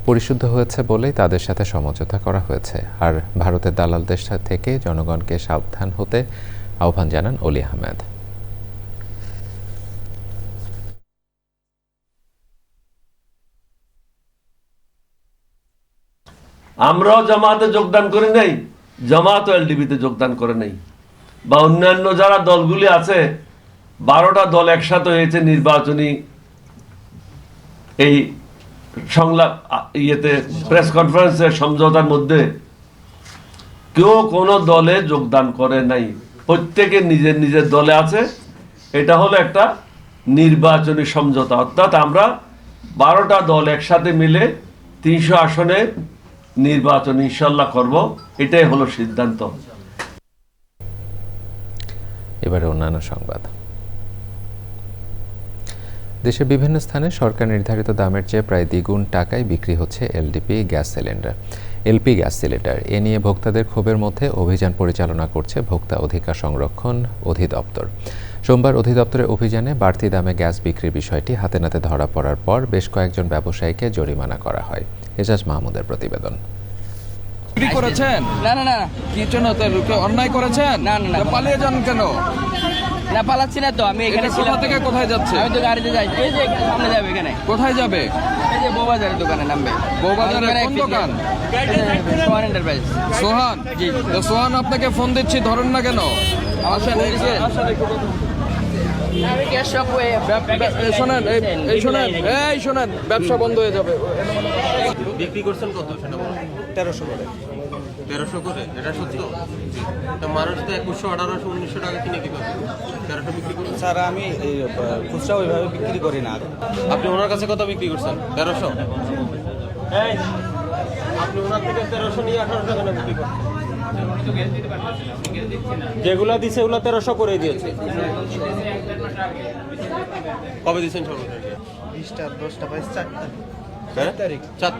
[SPEAKER 1] পরিশুদ্ধ হয়েছে বলেই তাদের সাথে সমঝোতা করা হয়েছে। আর ভারতের দালালদের থেকে জনগণকে সাবধান হতে আহ্বান জানান অলি আহমেদ।
[SPEAKER 4] আমরাও জামাতে যোগদান করি নাই, জামাত এলডিপিতে যোগদান করে নাই, বা অন্যান্য যারা দলগুলি আছে 12টা দল একসাথে হয়েছে নির্বাচনী এই সংলাপ প্রেস কনফারেন্সের সমঝোতার মধ্যে, কেউ কোনো দলে যোগদান করে নাই, প্রত্যেকে নিজের নিজের দলে আছে। এটা হলো একটা নির্বাচনী সমঝোতা, অর্থাৎ আমরা 12টা দল একসাথে মিলে 300 আসনে নির্বাচন ইনশাল্লাহ করব, এটাই হলো সিদ্ধান্ত।
[SPEAKER 1] এবারে অন্যান্য সংবাদ। দেশের বিভিন্ন স্থানে সরকার নির্ধারিত দামের চেয়ে প্রায় দ্বিগুণ টাকায় বিক্রি হচ্ছে এলপি গ্যাস সিলিন্ডার। এ নিয়ে ভোক্তাদের ক্ষোভের মধ্যে অভিযান পরিচালনা করছে ভোক্তা অধিকার সংরক্ষণ অধিদপ্তর। সোমবার অধিদপ্তরের অভিযানে বাড়তি দামে গ্যাস বিক্রির বিষয়টি হাতে নাতে ধরা পড়ার পর বেশ কয়েকজন ব্যবসায়ীকে জরিমানা করা হয়। এজাজ মাহমুদের প্রতিবেদন।
[SPEAKER 6] বিক্রি করেছেন? না না না। কি জন্য অন্যায় করেছেন? না না না। পালিয়ে যান কেন?
[SPEAKER 7] না পালাচ্ছি না তো, আমি এখানে ছিলাম।
[SPEAKER 6] থেকে কোথায় যাচ্ছে?
[SPEAKER 7] আমি তো গাড়িতে যাই, এই যে সামনে যাবে এখানে।
[SPEAKER 6] কোথায় যাবে?
[SPEAKER 7] এই যে বউবাজারের দোকানে নামবে।
[SPEAKER 6] বউবাজারের কোন দোকান?
[SPEAKER 7] সোহান এন্টারপ্রাইজ।
[SPEAKER 6] সোহান? জি। তো সোহান আপনাকে ফোন দিচ্ছি, ধরেন না কেন? আসেন শোনেন, ব্যবসা বন্ধ হয়ে যাবে।
[SPEAKER 8] বিক্রি করছেন কত?
[SPEAKER 7] 1300 করে।
[SPEAKER 8] 1300 করে? এটা সত্য? তো মানুষ তো 2100, 1800, 1900 টাকা কিনে কি করবে? 1300 বিক্রি করছেন?
[SPEAKER 7] স্যার আমি খুচরা ওইভাবে বিক্রি করি না।
[SPEAKER 8] আপনি ওনার কাছে কত বিক্রি করছেন? 1300? আপনি ওনার থেকে 1300 নিয়ে 1800 কেন বিক্রি করছেন? যেগুলা দিছে ওগুলা 1300 করে দিয়েছে। কবে দিচ্ছেন সর্বোচ্চ?
[SPEAKER 7] 20টা 10টা 4
[SPEAKER 8] তারিখ। 4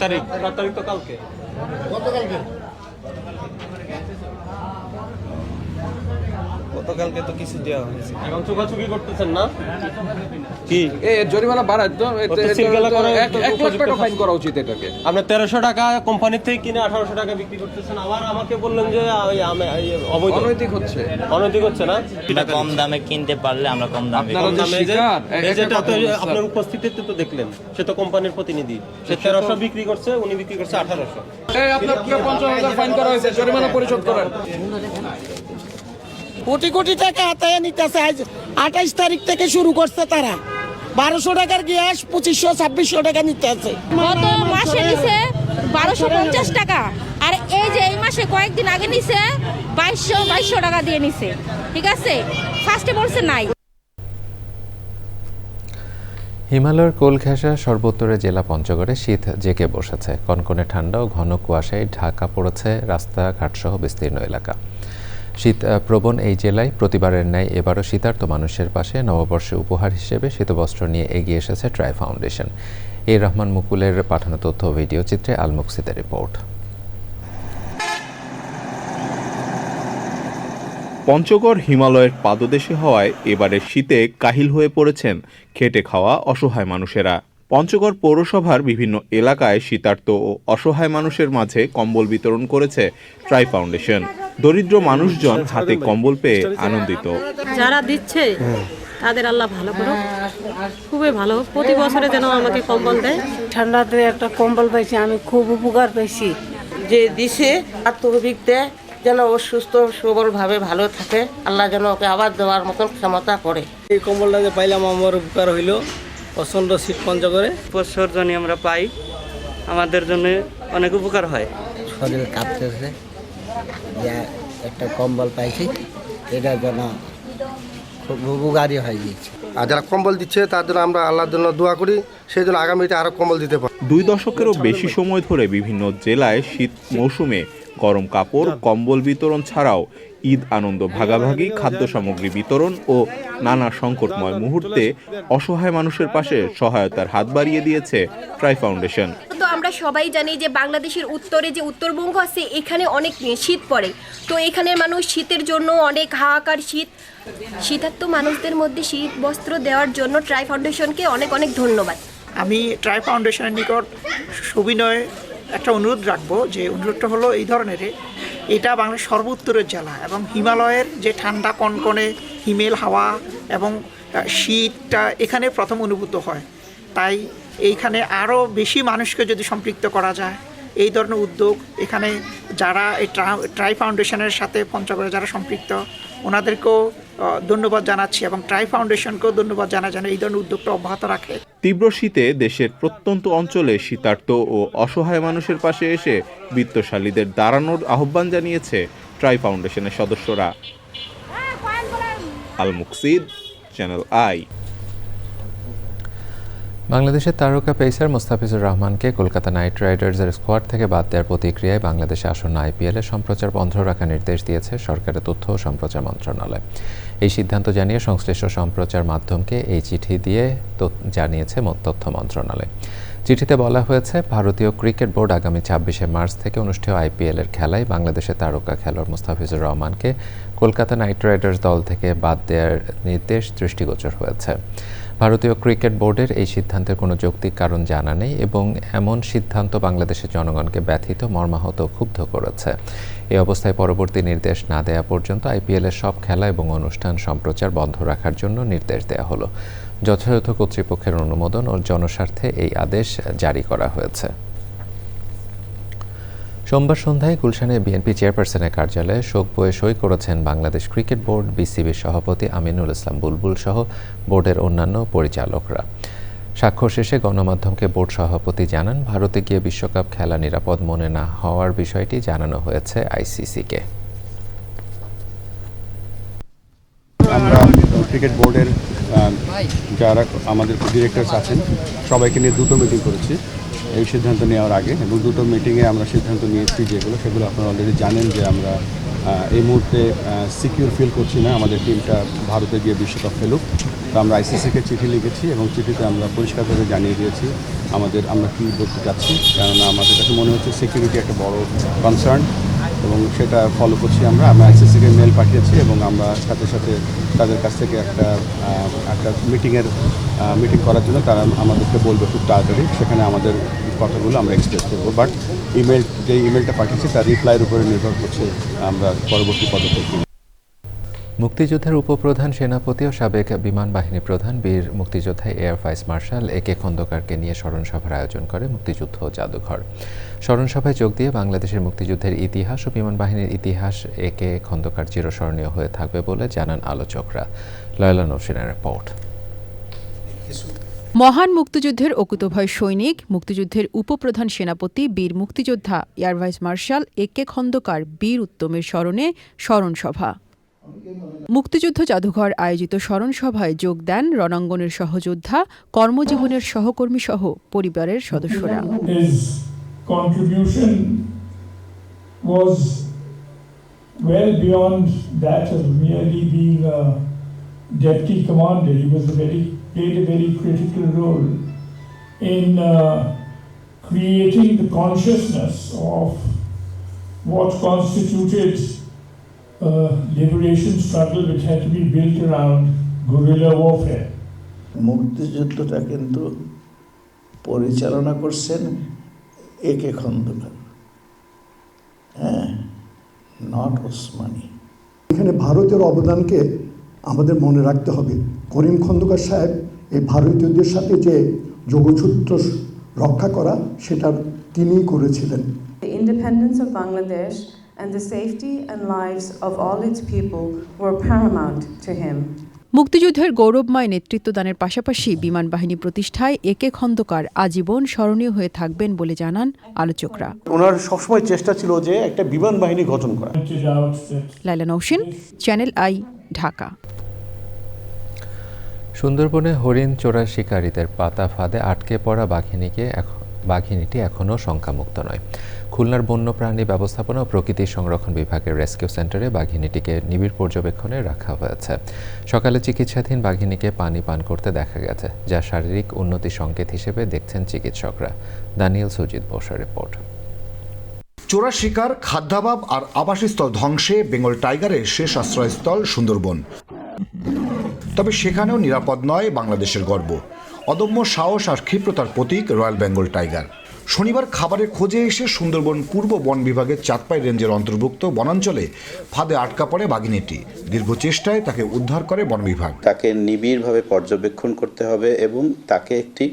[SPEAKER 8] তারিখ তো কালকে।
[SPEAKER 7] গতকালকে তো কিছু দেওয়া হয়েছে।
[SPEAKER 8] এখন চুকাচুকি করতেছেন না?
[SPEAKER 6] কি জরিমানা বাড়ায় তো 1 লাখ টাকা ফাইন করা উচিত এটাকে।
[SPEAKER 8] আপনি 1300 টাকা কোম্পানির থেকে কিনে 1800 টাকা বিক্রি করতেছেন, আবার আমাকে বললেন যে অবৈধ।
[SPEAKER 6] অনৈতিক হচ্ছে
[SPEAKER 8] না?
[SPEAKER 7] কম দামে কিনতে পারলে আমরা কম দামে।
[SPEAKER 8] যেটা আপনার উপস্থিতিতে তো দেখলেন, সে তো কোম্পানির প্রতিনিধি, সে 1300 বিক্রি করছে, উনি বিক্রি করছে 1800।
[SPEAKER 6] আপনার 50,000 ফাইন করা হয়েছে, জরিমানা পরিশোধ করেন।
[SPEAKER 9] কোটি কোটি টাকা হাতায় নিতেছে। আজ 28 তারিখ থেকে শুরু করছে তারা। 1200 টাকার গ্যাস 2500-2600 টাকা নিতে আছে।
[SPEAKER 11] গত মাসে নিছে 1250 টাকা, আর এই যে এই মাসে কয়েকদিন আগে নিছে 2200 টাকা দিয়ে নিছে। ঠিক আছে, ফার্স্টে বলছে নাই।
[SPEAKER 1] হিমালয়ের কোল ঘেঁষা সর্বোত্তরের জেলা পঞ্চগড়ে শীত জেঁকে বসেছে। কনকনে ঠান্ডা ও ঘন কুয়াশায় ঢাকা পড়েছে রাস্তাঘাট সহ বিস্তীর্ণ এলাকা। শীত প্রবণ এই জেলায় প্রতিবারের ন্যায় এবারও শীতার্ত মানুষের পাশে নববর্ষে উপহার হিসেবে শীতবস্ত্র নিয়ে এগিয়ে এসেছে ট্রাই ফাউন্ডেশন। এ রহমান মুকুলের পাঠানো তথ্য ও ভিডিও চিত্রে আল মুকসিদের রিপোর্ট।
[SPEAKER 12] পঞ্চগড় হিমালয়ের পাদদেশে হওয়ায় এবারের শীতে কাহিল হয়ে পড়েছেন খেটে খাওয়া অসহায় মানুষেরা। পঞ্চগড় পৌরসভার বিভিন্ন এলাকায় শীতার্ত ও অসহায় মানুষের মাঝে কম্বল বিতরণ করেছে ট্রাই ফাউন্ডেশন। দরিদ্র মানুষজন হাতে কম্বল পেয়ে আনন্দিত।
[SPEAKER 13] যারা দিচ্ছে তাদের আল্লাহ ভালো করুক, খুবই ভালো। প্রতি বছরে যেন আমাকে কম্বল দেয়।
[SPEAKER 9] ঠান্ডাতে একটা কম্বল পাইছি, আমি খুব উপকার পাইছি। যে দিছে আত্মবিকতে যেন ও সুস্থ সবলভাবে ভালো থাকে, আল্লাহ যেন ওকে আবার দেওয়ার মতন ক্ষমতা করে।
[SPEAKER 7] এই কম্বলটা যে পাইলাম আমার উপকার হইল। প্রচণ্ড শীত পঞ্চগড়ে বছর জনই আমরা পাই, আমাদের জন্য অনেক উপকার হয়।
[SPEAKER 9] শরীর কাঁপতেছে, যে একটা কম্বল পাইছি, এটার জন্য খুব উপকারী হয়ে গিয়েছে।
[SPEAKER 14] আর যারা কম্বল দিচ্ছে তার জন্য আমরা আল্লাহর জন্য দোয়া করি, সেই জন্য আগামীতে আরও কম্বল দিতে পারি।
[SPEAKER 12] 2 দশকেরও বেশি সময় ধরে বিভিন্ন জেলায় শীত মৌসুমে গরম কাপড়, কম্বল বিতরণ ছাড়াও ঈদ আনন্দ ভাগাভাগি, খাদ্য সামগ্রী বিতরণ ও নানা সংকটময় মুহূর্তে অসহায় মানুষের পাশে সহায়তার হাত বাড়িয়ে দিয়েছে ট্রাই ফাউন্ডেশন।
[SPEAKER 10] তো আমরা সবাই জানি যে বাংলাদেশের উত্তরে যে উত্তরবঙ্গ আছে এখানে অনেক শীত পড়ে, তো এখানের মানুষ শীতের জন্য অনেক হাহাকার শীতার্থ মানুষদের মধ্যে শীত বস্ত্র দেওয়ার জন্য ট্রাই ফাউন্ডেশনকে অনেক অনেক ধন্যবাদ।
[SPEAKER 15] আমি ট্রাই ফাউন্ডেশনের নিকট সবিনয় একটা অনুরোধ রাখবো, যে অনুরোধটা হলো এই ধরনের, এটা বাংলাদেশের সর্বোত্তরের জেলা এবং হিমালয়ের যে ঠান্ডা কনকনে হিমেল হাওয়া এবং শীতটা এখানে প্রথম অনুভূত হয়। তাই এইখানে আরও বেশি মানুষকে যদি সম্পৃক্ত করা যায় এই ধরনের উদ্যোগ, এখানে যারা এই ট্রাই ফাউন্ডেশনের সাথে পঞ্চগড়ে যারা সম্পৃক্ত ওনাদেরকেও ধন্যবাদ জানাচ্ছি এবং ট্রাই ফাউন্ডেশনকেও ধন্যবাদ যেন এই ধরনের উদ্যোগটা অব্যাহত রাখে।
[SPEAKER 12] তীব্র শীতে দেশের প্রত্যন্ত অঞ্চলে শীতার্ত ও অসহায় মানুষের পাশে এসে বিত্তশালীদের দাঁড়ানোর আহ্বান জানিয়েছে ট্রাই ফাউন্ডেশনের সদস্যরা। আল মুকসিদ, চ্যানেল আই।
[SPEAKER 1] বাংলাদেশের তারকা পেসার মোস্তাফিজুর রহমানকে কলকাতা নাইট রাইডার্সের স্কোয়াড থেকে বাদ দেওয়ার প্রতিক্রিয়ায় বাংলাদেশে আসন্ন আইপিএলে সম্প্রচার বন্ধ রাখার নির্দেশ দিয়েছে সরকারের তথ্য ও সম্প্রচার মন্ত্রণালয়। এই সিদ্ধান্ত জানিয়ে সংশ্লিষ্ট সম্প্রচার মাধ্যমকে এই চিঠি দিয়ে জানিয়েছে তথ্য মন্ত্রণালয়। চিঠিতে বলা হয়েছে, ভারতীয় ক্রিকেট বোর্ড আগামী 26শে মার্চ থেকে অনুষ্ঠেয় আইপিএলের খেলায় বাংলাদেশের তারকা খেলোয়াড় মোস্তাফিজুর রহমানকে কলকাতা নাইট রাইডার্স দল থেকে বাদ দেওয়ার নির্দেশ দৃষ্টিগোচর হয়েছে। ভারতীয় ক্রিকেট বোর্ডের এই সিদ্ধান্তের কোনো যৌক্তিক কারণ জানা নেই এবং এমন সিদ্ধান্ত বাংলাদেশের জনগণকে ব্যথিত, মর্মাহত, ক্ষুব্ধ করেছে। এই অবস্থায় পরবর্তী নির্দেশ না দেওয়া পর্যন্ত আইপিএলের সব খেলা এবং অনুষ্ঠান সম্প্রচার বন্ধ রাখার জন্য নির্দেশ দেওয়া হলো। যথাযথ কর্তৃপক্ষের অনুমোদন ও জনস্বার্থে এই আদেশ জারি করা হয়েছে। সোমবার সন্ধ্যায় গুলশানে বিএনপি চেয়ারপারসনের কার্যালয়ে শোক বইয়ে সই করেছেন বাংলাদেশ ক্রিকেট বোর্ড, বিসিবির সভাপতি আমিনুল ইসলাম বুলবুল সহ বোর্ডের অন্যান্য পরিচালকরা। স্বাক্ষর শেষে গণমাধ্যমকে বোর্ড সভাপতি জানান, ভারতে গিয়ে বিশ্বকাপ খেলা নিরাপদ মনে না হওয়ার বিষয়টি জানানো হয়েছে আইসিসিকে।
[SPEAKER 16] আমরা ক্রিকেট বোর্ডের যারা আমাদের ডিরেক্টরস আছেন সবাইকে নিয়ে দুটো মিটিং করেছি এই সিদ্ধান্ত নেওয়ার আগে, এবং দুটো মিটিংয়ে আমরা সিদ্ধান্ত নিয়েছি সেগুলো আপনারা অলরেডি জানেন যে আমরা এই মুহূর্তে সিকিউর ফিল করছি না আমাদের টিমটা ভারতে গিয়ে বিশ্বকাপ খেলুক। তো আমরা আইসিসিকে চিঠি লিখেছি এবং চিঠিতে আমরা পরিষ্কারভাবে জানিয়ে দিয়েছি আমরা কী করতে চাচ্ছি, কেননা আমাদের কাছে মনে হচ্ছে সিকিউরিটি একটা বড় কনসার্ন এবং সেটা ফলো করছি। আমরা আইসিসিকে মেল পাঠিয়েছি এবং আমরা সাথে সাথে তাদের কাছ থেকে একটা মিটিং করার জন্য তারা আমাদেরকে বলবে খুব তাড়াতাড়ি, সেখানে আমাদের কথাগুলো আমরা এক্সপ্রেস করবো। বাট ইমেলটা পাঠিয়েছি তার রিপ্লাইয়ের উপরে নির্ভর করছে আমরা পরবর্তী পদক্ষেপ নিই।
[SPEAKER 1] মুক্তিযুদ্ধের উপপ্রধান সেনাপতি ও সাবেক বিমান বাহিনী প্রধান বীর মুক্তিযোদ্ধা এয়ার ভাইস মার্শাল একে খন্দকারকে নিয়ে স্মরণসভার আয়োজন করে মুক্তিযুদ্ধ জাদুঘর। স্মরণসভায় যোগ দিয়ে বাংলাদেশের মুক্তিযুদ্ধের ইতিহাস ও বিমান বাহিনীর ইতিহাস একে খন্দকার চিরস্মরণীয় হয়ে থাকবে বলে জানান আলোচকরা। লয়লা নৌসিনের রিপোর্ট।
[SPEAKER 20] মহান মুক্তিযুদ্ধের অকুতভয় সৈনিক, মুক্তিযুদ্ধের উপপ্রধান সেনাপতি বীর মুক্তিযোদ্ধা এয়ার ভাইস মার্শাল একে খন্দকার বীর উত্তমের স্মরণে স্মরণসভা। মুক্তিযুদ্ধ জাদুঘর আয়োজিত স্মরণসভায় যোগ দেন রণাঙ্গনের সহযোদ্ধা, কর্মজীবনের সহকর্মী সহ পরিবারের সদস্যরা।
[SPEAKER 17] played a very critical role in creating the consciousness of what constituted a liberation struggle which had to be built around guerrilla warfare.
[SPEAKER 18] মুক্তিযুদ্ধটা কিন্তু পরিচালনা করছেন একে খন্দকার, নট ওসমানী।
[SPEAKER 19] এখানে ভারতের অবদানকে আমাদের মনে রাখতে হবে। করিম খন্দকার সাহেব এই ভারতীয়দের সাথে যে যোগসূত্র রক্ষা করা সেটা তিনিই করেছিলেন।
[SPEAKER 21] The independence of Bangladesh and the safety and lives of all its people were paramount to him.
[SPEAKER 20] মুক্তিযুদ্ধের গৌরবময় নেতৃত্বদানের পাশাপাশি বিমান বাহিনী প্রতিষ্ঠায় একে খন্দকার আজীবন স্মরণীয় হয়ে থাকবেন বলে জানান আলোচকরা।
[SPEAKER 19] ওনার সবসময় চেষ্টা ছিল যে একটা বিমান বাহিনী গঠন করা।
[SPEAKER 20] লাইলা নৌসিন, চ্যানেল আই, ঢাকা।
[SPEAKER 1] সুন্দরবনে হরিণ চোরা শিকারীদের পাতা ফাঁদে আটকে পড়া বাঘিনীকে বাঘিনীটি এখনও সংখ্যামুক্ত নয়। খুলনার বন্যপ্রাণী ব্যবস্থাপনা ও প্রকৃতি সংরক্ষণ বিভাগের রেস্কিউ সেন্টারে বাঘিনীটিকে নিবিড় পর্যবেক্ষণে রাখা হয়েছে। সকালে চিকিৎসাধীন বাঘিনীকে পানি পান করতে দেখা গেছে, যা শারীরিক উন্নতির সংকেত হিসেবে দেখছেন চিকিৎসকরা। দানিয়েল সুজিত বোসার রিপোর্ট।
[SPEAKER 2] চোরা শিকার, খাদ্যাভাব আর আবাসস্থল ধ্বংসে বেঙ্গল টাইগারের শেষ আশ্রয়স্থল সুন্দরবন। তবে সেখানেও নিরাপদ নয় বাংলাদেশের গর্ব। অদম্য সাহস আর ক্ষিপ্রতার প্রতীক রয়্যাল বেঙ্গল টাইগার। শনিবার খাবারের খোঁজে এসে সুন্দরবন পূর্ব বন বিভাগের চাঁদপাই রেঞ্জের অন্তর্ভুক্ত বনাঞ্চলে ফাঁদে আটকা পড়ে বাঘিনীটি। দীর্ঘ চেষ্টায় তাকে উদ্ধার করে বন বিভাগ।
[SPEAKER 3] তাকে নিবিড়ভাবে পর্যবেক্ষণ করতে হবে এবং তাকে একটি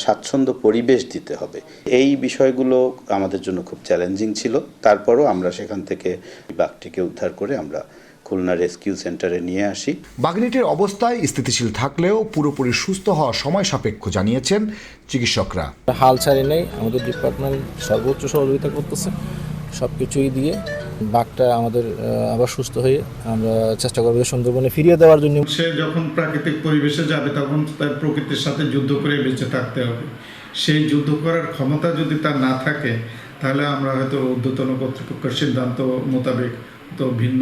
[SPEAKER 3] স্বাচ্ছন্দ্য পরিবেশ দিতে হবে। এই বিষয়গুলো আমাদের জন্য খুব চ্যালেঞ্জিং ছিল। তারপরও আমরা সেখান থেকে বাঘটিকে উদ্ধার করে আমরা খুলনা রেস্কিউ সেন্টারে নিয়ে আসি।
[SPEAKER 2] বাঘিনীটির অবস্থায় স্থিতিশীল থাকলেও পুরোপুরি সুস্থ হওয়া সময় সাপেক্ষ জানিয়েছেন চিকিৎসকরা।
[SPEAKER 5] হাল ছাড়ি নেই, আমাদের ডিপার্টমেন্ট সর্বোচ্চ সহযোগিতা করতেছে। সব কিছুই দিয়ে বাঘটা আমাদের আবার সুস্থ হয়ে আমরা চেষ্টা করবো সুন্দরবনে ফিরিয়ে দেওয়ার জন্য।
[SPEAKER 22] সে যখন প্রাকৃতিক পরিবেশে যাবে তখন তার প্রকৃতির সাথে যুদ্ধ করে বেঁচে থাকতে হবে। সেই যুদ্ধ করার ক্ষমতা যদি তার না থাকে তাহলে আমরা হয়তো ঊর্ধ্বতন কর্তৃপক্ষের সিদ্ধান্ত মোতাবেক তো ভিন্ন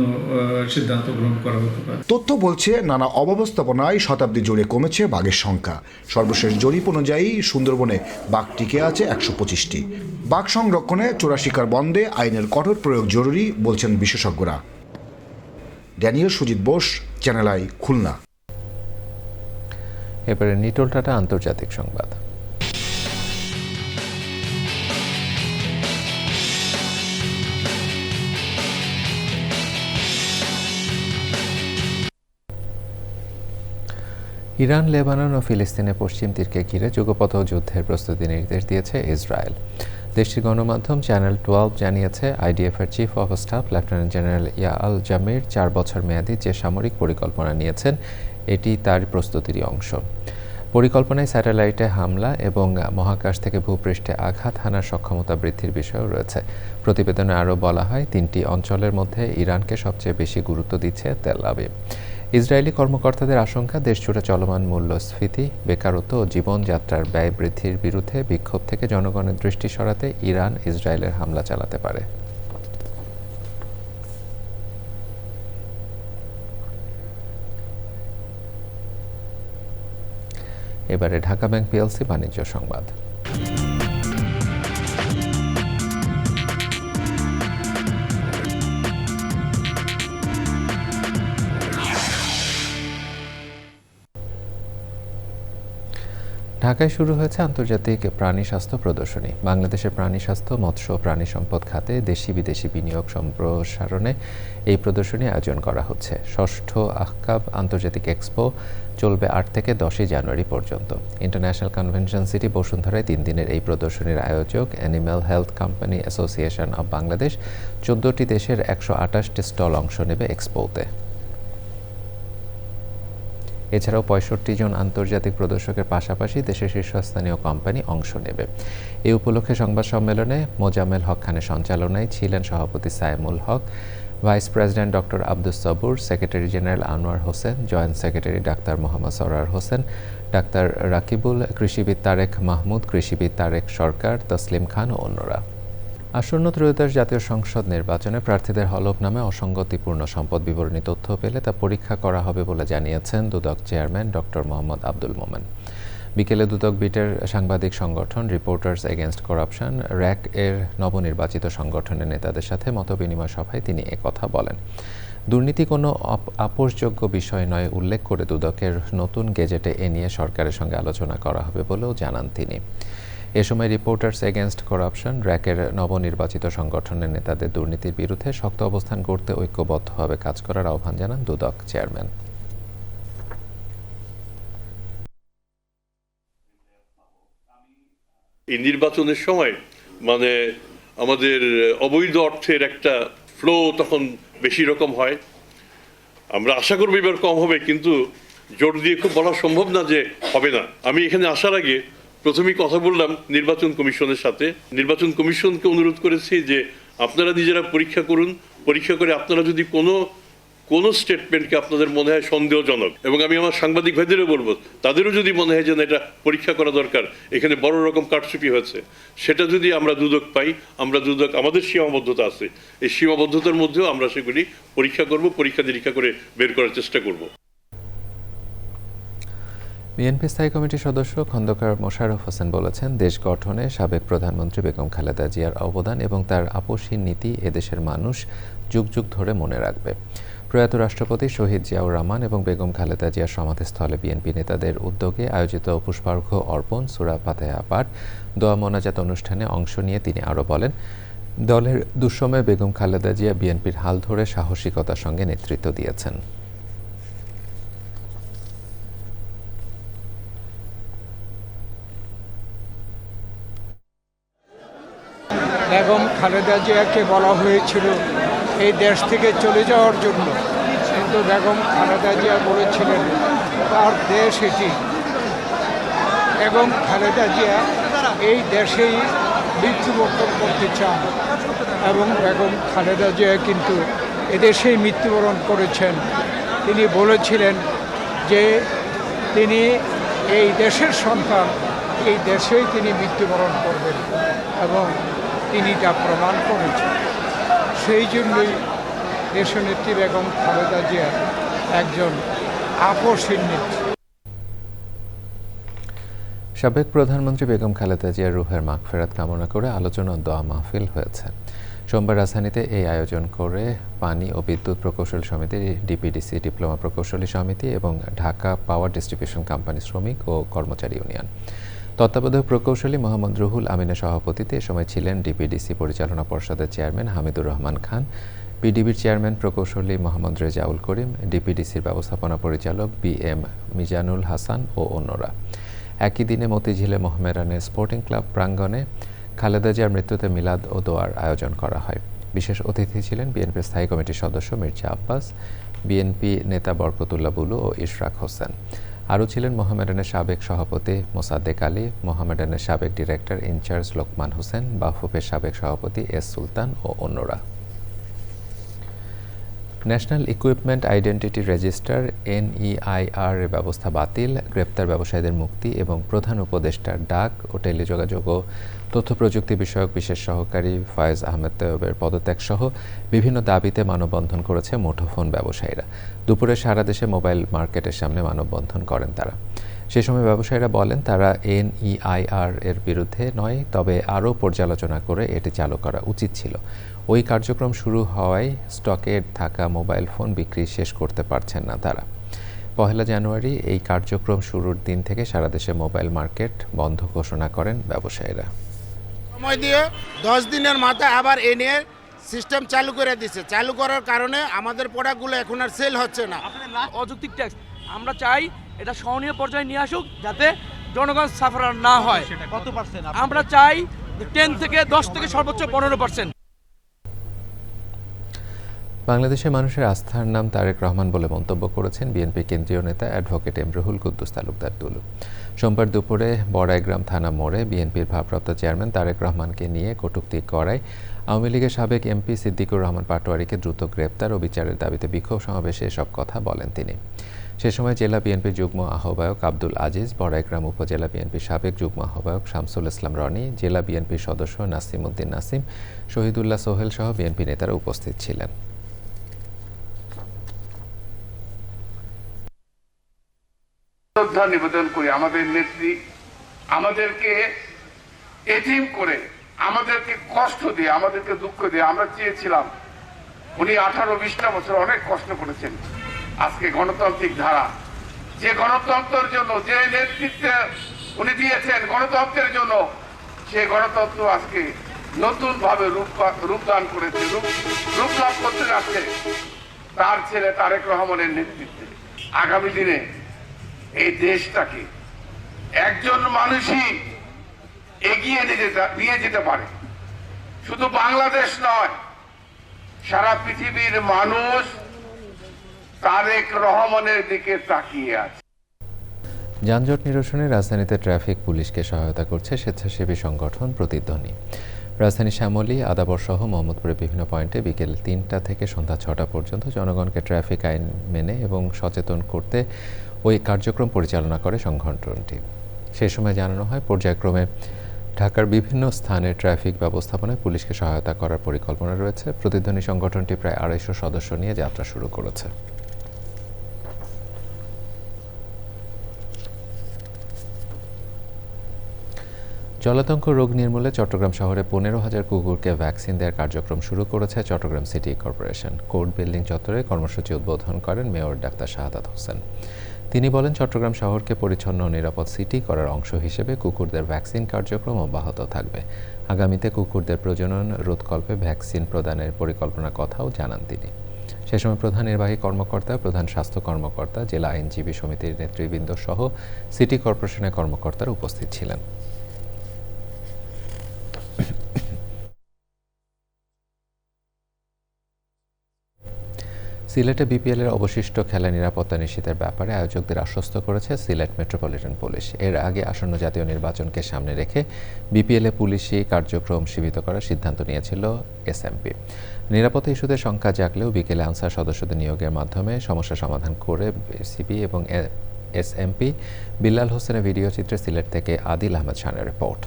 [SPEAKER 22] সিদ্ধান্ত গ্রহণ করা হতে পারে।
[SPEAKER 2] তথ্য বলছে নানা অব্যবস্থাপনায় শতাব্দী জুড়ে কমেছে বাঘের সংখ্যা। সর্বশেষ জরিপ অনুযায়ী সুন্দরবনে বাঘ টিকে আছে 125টি। বাঘ সংরক্ষণে চোরা শিকার বন্ধে আইনের কঠোর প্রয়োগ জরুরি বলছেন বিশেষজ্ঞরা। Daniel Sujit Bose, channel I, Khulna.
[SPEAKER 1] এবারে নিটোল টাটা আন্তর্জাতিক সংবাদ। ইরান, লেবানন ও ফিলিস্তিনের পশ্চিম তীরকে ঘিরে যুগপৎ যুদ্ধের প্রস্তুতি নির্দেশ দিয়েছে ইসরায়েল। দেশটির গণমাধ্যম চ্যানেল 12 জানিয়েছে, আইডিএফের chief of staff lieutenant general Eyal Zamir 4 বছর মেয়াদী যে সামরিক পরিকল্পনা নিয়েছেন, এটি তার প্রস্তুতিরই অংশ। পরিকল্পনায় স্যাটেলাইটে হামলা এবং মহাকাশ থেকে ভূপৃষ্ঠে আঘাত হানার সক্ষমতা বৃদ্ধির বিষয়ও রয়েছে। প্রতিবেদনে আরও বলা হয়, 3টি অঞ্চলের মধ্যে ইরানকে সবচেয়ে বেশি গুরুত্ব দিচ্ছে তেল আবিব। ইসরায়েলি কর্মকর্তাদের আশঙ্কা, দেশজুড়ে চলমান মূল্যস্ফীতি, বেকারত্ব ও জীবনযাত্রার ব্যয় বৃদ্ধির বিরুদ্ধে বিক্ষোভ থেকে জনগণের দৃষ্টি সরাতে ইরান ইসরায়েলের হামলা চালাতে পারে। এবারে ঢাকা ব্যাংক পিএলসি বাণিজ্য সংবাদ। ঢাকায় শুরু হয়েছে আন্তর্জাতিক প্রাণী স্বাস্থ্য প্রদর্শনী। বাংলাদেশের প্রাণী স্বাস্থ্য, মৎস্য ও প্রাণী সম্পদ খাতে দেশি বিদেশি বিনিয়োগ সম্প্রসারণে এই প্রদর্শনী আয়োজন করা হচ্ছে। ষষ্ঠ আহকাব আন্তর্জাতিক এক্সপো চলবে 8 থেকে 10 জানুয়ারি পর্যন্ত। ইন্টারন্যাশনাল কনভেনশন সিটি বসুন্ধরায় 3 দিনের এই প্রদর্শনীর আয়োজক animal health company association of Bangladesh. 14টি দেশের 128টি স্টল অংশ নেবে এক্সপোতে। এছাড়াও 65 জন আন্তর্জাতিক প্রদর্শকের পাশাপাশি দেশের শীর্ষস্থানীয় কোম্পানি অংশ নেবে। এই উপলক্ষে সংবাদ সম্মেলনে মোজাম্মেল হক খানের সঞ্চালনায় ছিলেন সভাপতি Saimul Haq, vice president doctor Abdus Sabur, secretary general Anwar Hossain, joint secretary doctor Mohammad Sarar Hossain, doctor Rakibul, কৃষিবিদ তারেক মাহমুদ, কৃষিবিদ তারেক সরকার, তসলিম খান ও অন্যরা। আসন্ন ত্রয়োদশ জাতীয় সংসদ নির্বাচনে প্রার্থীদের হলফনামে অসঙ্গতিপূর্ণ সম্পদ বিবরণী তথ্য পেলে তা পরীক্ষা করা হবে বলে জানিয়েছেন দুদক চেয়ারম্যান ডক্টর মোহাম্মদ আব্দুল মোমেন। বিকেলে দুদক বিটের সাংবাদিক সংগঠন রিপোর্টার্স এগেইনস্ট করাপশন র্যাক এর নবনির্বাচিত সংগঠনের নেতাদের সাথে মতবিনিময় সভায় তিনি একথা বলেন। দুর্নীতি কোনো আপোষযোগ্য বিষয় নয় উল্লেখ করে দুদকের নতুন গেজেটে এ নিয়ে সরকারের সঙ্গে আলোচনা করা হবে বলেও জানান তিনি। এ সময় রিপোর্টার্স এগেইনস্ট করাপশন র্যাকের নবনির্বাচিত সংগঠনের নেতাদের দুর্নীতির বিরুদ্ধে শক্ত অবস্থান করতে ঐক্যবদ্ধভাবে কাজ করার আহ্বান জানান দুদক চেয়ারম্যান।
[SPEAKER 23] এই নির্বাচনের সময় আমাদের অবৈধ অর্থের একটা ফ্লো তখন বেশি রকম হয়। আমরা আশা করব এবার কম হবে, কিন্তু জোর দিয়ে খুব বলা সম্ভব না যে হবে না। আমি এখানে আসার আগে প্রথমেই কথা বললাম নির্বাচন কমিশনের সাথে। নির্বাচন কমিশনকে অনুরোধ করেছি যে আপনারা নিজেরা পরীক্ষা করুন, পরীক্ষা করে আপনারা যদি কোনো কোনো স্টেটমেন্টকে আপনাদের মনে হয় সন্দেহজনক, এবং আমি আমার সাংবাদিক ভাইদেরও বলবো, তাদেরও যদি মনে হয় যে এটা পরীক্ষা করা দরকার, এখানে বড় রকম কারচুপি হয়েছে, সেটা যদি আমরা দুদক পাই, আমরা দুদক, আমাদের সীমাবদ্ধতা আছে, এই সীমাবদ্ধতার মধ্যেও আমরা সেগুলি পরীক্ষা করব, পরীক্ষা নিরীক্ষা করে বের করার চেষ্টা করব।
[SPEAKER 1] বিএনপি স্থায়ী কমিটির সদস্য খন্দকার মোশাররফ হোসেন বলেছেন, দেশ গঠনে সাবেক প্রধানমন্ত্রী বেগম খালেদা জিয়ার অবদান এবং তার আপোষহীন নীতি এদেশের মানুষ যুগ যুগ ধরে মনে রাখবে। প্রয়াত রাষ্ট্রপতি শহীদ জিয়াউর রহমান এবং বেগম খালেদা জিয়ার সমাধিস্থলে বিএনপি নেতাদের উদ্যোগে আয়োজিত পুষ্পার্ঘ্য অর্পণ, সূরা ফাতিহা পাঠ, দোয়া মোনাজাত অনুষ্ঠানে অংশ নিয়ে তিনি আরও বলেন, দলের দুঃসময়ে বেগম খালেদা জিয়া বিএনপির হাল ধরে সাহসিকতার সঙ্গে নেতৃত্ব দিয়েছেন।
[SPEAKER 4] বেগম খালেদা জিয়াকে বলা হয়েছিল এই দেশ থেকে চলে যাওয়ার জন্য, কিন্তু বেগম খালেদা জিয়া বলেছিলেন তার দেশ এটি। বেগম খালেদা জিয়া এই দেশেই মৃত্যুবরণ করতে চান এবং বেগম খালেদা জিয়া কিন্তু এদেশেই মৃত্যুবরণ করেছেন। তিনি বলেছিলেন যে তিনি এই দেশের সন্তান, এই দেশেই তিনি মৃত্যুবরণ করবেন এবং তিনি তা প্রমাণ করেছেন। সেই জন্যই দেশনেত্রী বেগম খালেদা জিয়া একজন আপোষহীন নেত্রী।
[SPEAKER 1] সাবেক প্রধানমন্ত্রী বেগম খালেদা জিয়ার রুহের মাগফিরাত কামনা করে আলোচনা ও দোয়া মাহফিল হয়েছে। সোমবার রাজধানীতে এই আয়োজন করে পানি ও বিদ্যুৎ প্রকৌশল সমিতি, ডিপিডিসি, ডিপ্লোমা প্রকৌশলী সমিতি এবং ঢাকা পাওয়ার ডিস্ট্রিবিউশন কোম্পানি শ্রমিক ও কর্মচারী ইউনিয়ন। তত্ত্বাবধায়ক প্রকৌশলী মোহাম্মদ রুহুল আমিনের সভাপতিত্বে এ সময় ছিলেন ডিপিডিসি পরিচালনা পর্ষদের চেয়ারম্যান হামিদুর রহমান খান, পিডিবির চেয়ারম্যান প্রকৌশলী মোহাম্মদ রেজাউল করিম, ডিপিডিসির ব্যবস্থাপনা পরিচালক বিএম মিজানুল হাসান ও অন্যরা। একই দিনে মতিঝিলে মোহামেডানের স্পোর্টিং ক্লাব প্রাঙ্গণে খালেদা জিয়ার মৃত্যুতে মিলাদ ও দোয়ার আয়োজন করা হয়। বিশেষ অতিথি ছিলেন বিএনপির স্থায়ী কমিটির সদস্য মির্জা আব্বাস, বিএনপি নেতা বরকতুল্লাহ বুলু ও ইশরাক হোসেন। আরও ছিলেন মোহামেডানের সাবেক সভাপতি মোসাদ্দেক আলী, মোহামেডানের সাবেক ডিরেক্টর ইনচার্জ লোকমান হোসেন, বাফুফের সাবেক সভাপতি এস সুলতান ও অন্যরা। National equipment identity register NEIR এর ব্যবস্থা বাতিল, গ্রেপ্তার ব্যবসায়ীদের মুক্তি এবং প্রধান উপদেষ্টার ডাক ও টেলিযোগাযোগ ও তথ্য প্রযুক্তি বিষয়ক বিশেষ সহকারী ফয়েজ আহমেদ তৈয়বের পদত্যাগ সহ বিভিন্ন দাবিতে মানববন্ধন করেছে মুঠোফোন ব্যবসায়ীরা। দুপুরে সারা দেশে মোবাইল মার্কেটের সামনে মানববন্ধন করেন তারা। সে সময় ব্যবসায়ীরা বলেন, তারা NEIR এর বিরুদ্ধে নয়, তবে আরও পর্যালোচনা করে এটি চালু করা উচিত ছিল। ওই কার্যক্রম শুরু হওয়ায় স্টকে থাকা মোবাইল ফোন বিক্রি শেষ করতে পারছেন না তারা। 1 জানুয়ারি এই কার্যক্রম শুরুর দিন থেকে সারা দেশে মোবাইল মার্কেট বন্ধ ঘোষণা করেন ব্যবসায়ীরা।
[SPEAKER 6] সময় দিয়ে 10 দিনের মাথায় আবার এনে সিস্টেম চালু করে দিচ্ছে। চালু করার কারণে আমাদের প্রোডাক্টগুলো এখন আর সেল হচ্ছে না।
[SPEAKER 8] অযৌক্তিক ট্যাক্স আমরা চাই এটা সহনীয় পর্যায়ে নিয়ে আসুক, যাতে জনগণ সাফার না হয়। কত পার্সেন্ট? আমরা চাই 10 থেকে 10 থেকে সর্বোচ্চ 15%।
[SPEAKER 1] বাংলাদেশের মানুষের আস্থার নাম তারেক রহমান বলে মন্তব্য করেছেন বিএনপি কেন্দ্রীয় নেতা অ্যাডভোকেট রুহুল কুদ্দুস তালুকদার দুলু। সোমবার দুপুরে বড়াইগ্রাম থানা মোড়ে বিএনপির ভারপ্রাপ্ত চেয়ারম্যান তারেক রহমানকে নিয়ে কটূক্তি করায় আওয়ামী লীগের সাবেক এমপি সিদ্দিকুর রহমান পাটোয়ারিকে দ্রুত গ্রেপ্তার ও বিচারের দাবিতে বিক্ষোভ সমাবেশে এসব কথা বলেন তিনি। সে সময় জেলা বিএনপির যুগ্ম আহ্বায়ক আব্দুল আজিজ, বড়াইগ্রাম উপজেলা বিএনপির সাবেক যুগ্ম আহ্বায়ক শামসুল ইসলাম রনি, জেলা বিএনপির সদস্য নাসিম উদ্দিন নাসিম, শহীদুল্লাহ সোহেল সহ বিএনপি নেতারা উপস্থিত ছিলেন।
[SPEAKER 24] শ্রদ্ধা নিবেদন করি আমাদের নেত্রী আমাদেরকে এতিম করে, আমাদেরকে কষ্ট দিয়ে, আমাদেরকে দুঃখ দিয়ে। আমরা চেয়েছিলাম উনি 18-20টা বছর অনেক কষ্ট করেছেন। আজকে গণতান্ত্রিক ধারা, যে গণতন্ত্রের জন্য যে নেতৃত্বে উনি দিয়েছেন গণতন্ত্রের জন্য, সেই গণতন্ত্র আজকে নতুন ভাবে রূপদান করেছে, রূপ লাভ করতে যাচ্ছে তার ছেলে তারেক রহমানের নেতৃত্বে। আগামী দিনে এই দেশটাকে একজন মানুষই এগিয়ে নিয়ে যেতে পারে। শুধু বাংলাদেশ নয়, সারা পৃথিবীর মানুষ তারেক রহমানের দিকে তাকিয়ে আছে।
[SPEAKER 1] যানজট নিরসনে রাজধানীতে ট্রাফিক পুলিশকে সহায়তা করছে স্বেচ্ছাসেবী সংগঠন প্রতিধ্বনি। রাজধানী শ্যামলী, আদাবর সহ মোহাম্মদপুরের বিভিন্ন পয়েন্টে বিকেল ৩টা থেকে সন্ধ্যা ৬টা পর্যন্ত জনগণকে ট্রাফিক আইন মেনে এবং সচেতন করতে ওই কার্যক্রম পরিচালনা করে সংগঠনটি। সেই সময় জানানো হয় পর্যায়ক্রমে ঢাকার বিভিন্ন স্থানে ট্রাফিক ব্যবস্থাপনায় পুলিশকে সহায়তা করার পরিকল্পনা রয়েছে। প্রতিধ্বনি সংগঠনটি প্রায় ২৫০ সদস্য নিয়ে যাত্রা শুরু করেছে। জলাতঙ্ক রোগ নির্মূলে চট্টগ্রাম শহরে ১৫,০০০ কুকুরকে ভ্যাকসিন দেওয়ার কার্যক্রম শুরু করেছে Chittagong city corporation. Court building চত্বরে কর্মসূচি উদ্বোধন করেন মেয়র ডাক্তার শাহাদাত হোসেন। তিনি বলেন, চট্টগ্রাম শহরকে পরিচ্ছন্ন ও নিরাপদ সিটি করার অংশ হিসেবে কুকুরদের ভ্যাকসিন কার্যক্রম অব্যাহত থাকবে। আগামীতে কুকুরদের প্রজনন রোধকল্পে ভ্যাকসিন প্রদানের পরিকল্পনার কথাও জানান তিনি। সে সময় প্রধান নির্বাহী কর্মকর্তা, প্রধান স্বাস্থ্য কর্মকর্তা, জেলা আইনজীবী সমিতির নেতৃবৃন্দ সহ সিটি কর্পোরেশনের কর্মকর্তারা উপস্থিত ছিলেন। সিলেটে বিপিএলের অবশিষ্ট খেলা নিরাপত্তা নিশ্চিতের ব্যাপারে আয়োজকদের আশ্বস্ত করেছে সিলেট মেট্রোপলিটন পুলিশ। এর আগে আসন্ন জাতীয় নির্বাচনকে সামনে রেখে বিপিএলে পুলিশি কার্যক্রম সীমিত করার সিদ্ধান্ত নিয়েছিল এসএমপি। নিরাপত্তা ইস্যুতে শঙ্কা জাগলেও বিকেলে আনসার সদস্যদের নিয়োগের মাধ্যমে সমস্যা সমাধান করে বিসিবি এবং এসএমপি। বিল্লাল হোসেনের ভিডিও চিত্রে সিলেট থেকে আদিল আহমেদ শানের রিপোর্ট।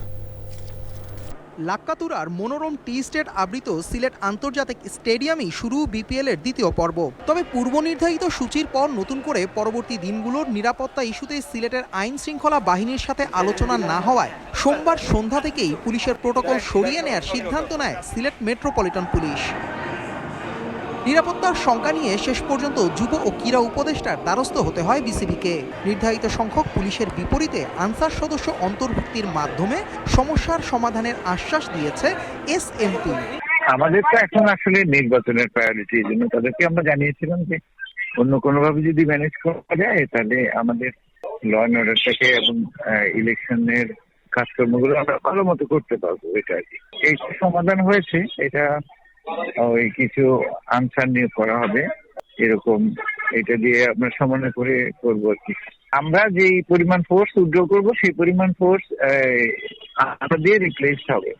[SPEAKER 7] লাক্কাতুরার মনোরম টি স্টেট আবৃত সিলেট আন্তর্জাতিক স্টেডিয়ামেই শুরু বিপিএলের দ্বিতীয় পর্ব। তবে পূর্ব নির্ধারিত সূচির পর নতুন করে পরবর্তী দিনগুলোর নিরাপত্তা ইস্যুতে সিলেটের আইন শৃঙ্খলা বাহিনীর সাথে আলোচনা না হওয়ায় সোমবার সন্ধ্যা থেকেই পুলিশের প্রোটোকল সরিয়ে নেয়ার সিদ্ধান্ত নেয় সিলেট মেট্রোপলিটন পুলিশ। নিরাপত্তার শঙ্কা নিয়ে শেষ পর্যন্ত যুব ও ক্রীড়া উপদেষ্টার দ্বারস্থ হতে হয় বিসিবিকে। নির্ধারিত সংখ্যক পুলিশের বিপরীতে আনসার সদস্য অন্তর্ভুক্তির মাধ্যমে সমস্যার সমাধানের আশ্বাস দিয়েছে এসএমপি।
[SPEAKER 9] আমাদের তো এখন আসলে নির্বাচনের প্রায়োরিটি, এই জন্য তাদেরকে আমরা জানিয়েছিলাম যে অন্য কোনোভাবে যদি ম্যানেজ করা যায় তাহলে আমাদের ল অ্যান্ড অর্ডারটাকে এবং ইলেকশনের কাজকর্মগুলো আমরা ভালো মতো করতে পারবো। এটা আর কি, এই সমাধান হয়েছে। এটা ওই কিছু আনসার নিয়োগ করা হবে, এরকম এটা দিয়ে আমরা সমন্বয় করে করবো আর কি। আমরা যে পরিমাণ ফোর্স উইথড্র করবো সেই পরিমাণ ফোর্স আমরা দিয়ে রিপ্লেস হবে।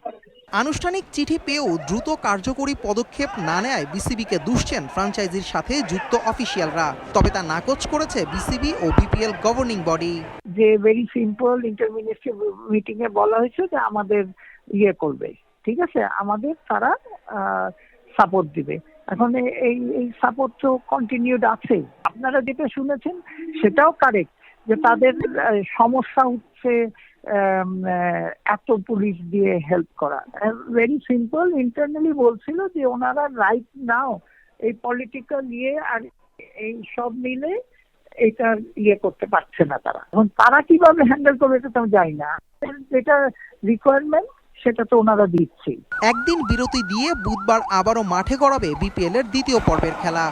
[SPEAKER 7] আনুষ্ঠানিক চিঠি পেয়েও দ্রুত কার্যকরী পদক্ষেপ না নেয় বিসিবিকে দুষছেন ফ্র্যাঞ্চাইজির সাথে যুক্ত অফিসিয়ালরা। তবে তা নাকচ করেছে বিসিবি ও বিপিএল গভর্নিং বডি।
[SPEAKER 11] যে ভেরি সিম্পল ইন্টারমিনিস্ট্রি মিটিং এ বলা হয়েছে যে আমাদের করবে, ঠিক আছে, আমাদের তারা সাপোর্ট দিবে। এখন এই সাপোর্ট তো কন্টিনিউড আছে। আপনারা যেটা শুনেছেন সেটাও কারেক্ট যে তাদের সমস্যা হচ্ছে এত পুলিশ দিয়ে হেল্প করা। ভেরি সিম্পল, ইন্টারনালি বলছিল যে ওনারা রাইট নাও এই পলিটিক্যাল আর এই সব মিলে এটা করতে পারছে না তারা। এখন তারা কিভাবে হ্যান্ডেল করবে এটা তো আমি জানি না। যেটা রিকোয়ারমেন্ট সেটা তো ওনারা দিচ্ছে।
[SPEAKER 7] একদিন বিরতি দিয়ে বুধবার আবারও মাঠে গড়াবে বিপিএল এর দ্বিতীয় পর্বের খেলা।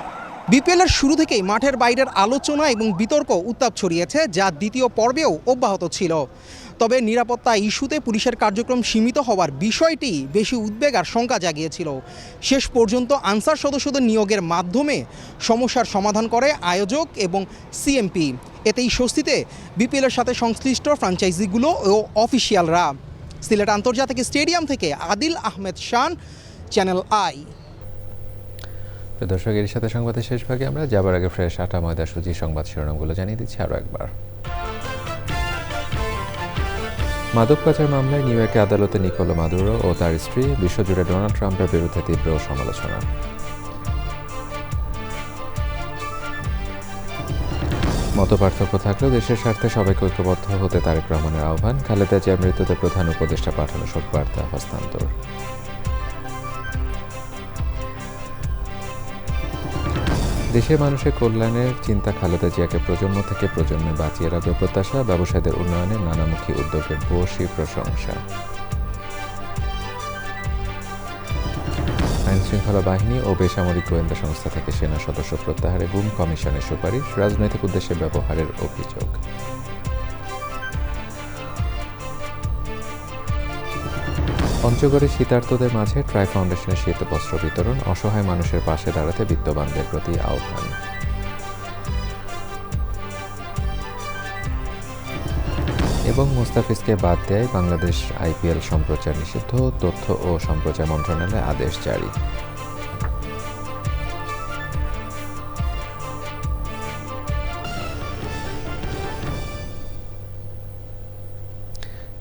[SPEAKER 7] বিপিএল এর শুরু থেকেই মাঠের বাইরের আলোচনা এবং বিতর্ক উত্তাপ ছড়িয়েছে, যা দ্বিতীয় পর্বেও অব্যাহত ছিল। তবে নিরাপত্তা ইস্যুতে পুলিশের কার্যক্রম সীমিত হওয়ার বিষয়টি বেশি উদ্বেগ আর শঙ্কা জাগিয়েছিল। শেষ পর্যন্ত আনসার সদস্যদের নিয়োগের মাধ্যমে সমস্যার সমাধান করে আয়োজক এবং সিএমপি। এতেই স্বস্তিতে বিপিএল এর সাথে সংশ্লিষ্ট ফ্র্যাঞ্চাইজিগুলো ও অফিসিয়ালরা। সিলেট আন্তর্জাতিক স্টেডিয়াম থেকে আদিল আহমেদ শান, চ্যানেল আই।
[SPEAKER 1] দর্শক, এর সাথে সংবাদের শেষ ভাগে আমরা যাবার আগে ফ্রেশ আটা ময়দা সুজি সংবাদ শিরোনামগুলো জানিয়ে দিচ্ছি আরও একবার। মাদক পাচার মামলায় নিউ ইয়র্কে আদালতে নিকোলো মাদুরো ও তার স্ত্রী, বিশ্বজুড়ে ডোনাল্ড ট্রাম্পের বিরুদ্ধে তীব্র সমালোচনা। মতপার্থক্য থাকলেও দেশের স্বার্থে সবাইকে ঐক্যবদ্ধ হতে তারেক রহমানের আহ্বান। খালেদা জিয়ার মৃত্যুতে প্রধান উপদেষ্টা পাঠানো শোকবার্তা হস্তান্তর। দেশের মানুষের কল্যাণের চিন্তা খালেদা জিয়াকে প্রজন্ম থেকে প্রজন্মে বাঁচিয়ে রাখবে প্রত্যাশা। ব্যবসায়ীদের উন্নয়নে নানামুখী উদ্যোগের ভূয়সী প্রশংসা। আইনশৃঙ্খলা বাহিনী ও বেসামরিক গোয়েন্দা সংস্থা থেকে সেনা সদস্য প্রত্যাহারে গুম কমিশনের সুপারিশ। রাজনৈতিক উদ্দেশ্যে ব্যবহারের অভিযোগ। পঞ্চগড়ে শীতার্তদের মাঝে ট্রাই ফাউন্ডেশনের শীত বস্ত্র বিতরণ। অসহায় মানুষের পাশে দাঁড়াতে বিত্তবানদের প্রতি আহ্বান। এবং মুস্তাফিজকে বাদ দেয় বাংলাদেশ IPL সম্প্রচার নিষিদ্ধ, তথ্য ও সম্প্রচার মন্ত্রণালয় আদেশ জারি।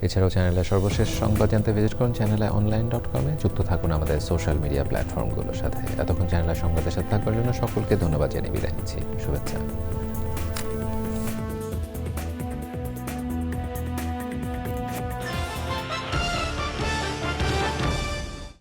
[SPEAKER 1] এছাড়াও চ্যানেলের সর্বশেষ সংবাদ জানতে ভিজিট করুন channelionline.com-এ। যুক্ত থাকুন আমাদের সোশ্যাল মিডিয়া প্ল্যাটফর্মগুলোর সাথে। এতক্ষণ চ্যানেলের সংবাদের সাথে থাকার জন্য সকলকে ধন্যবাদ জানিয়ে বিদায় নিচ্ছি। শুভেচ্ছা।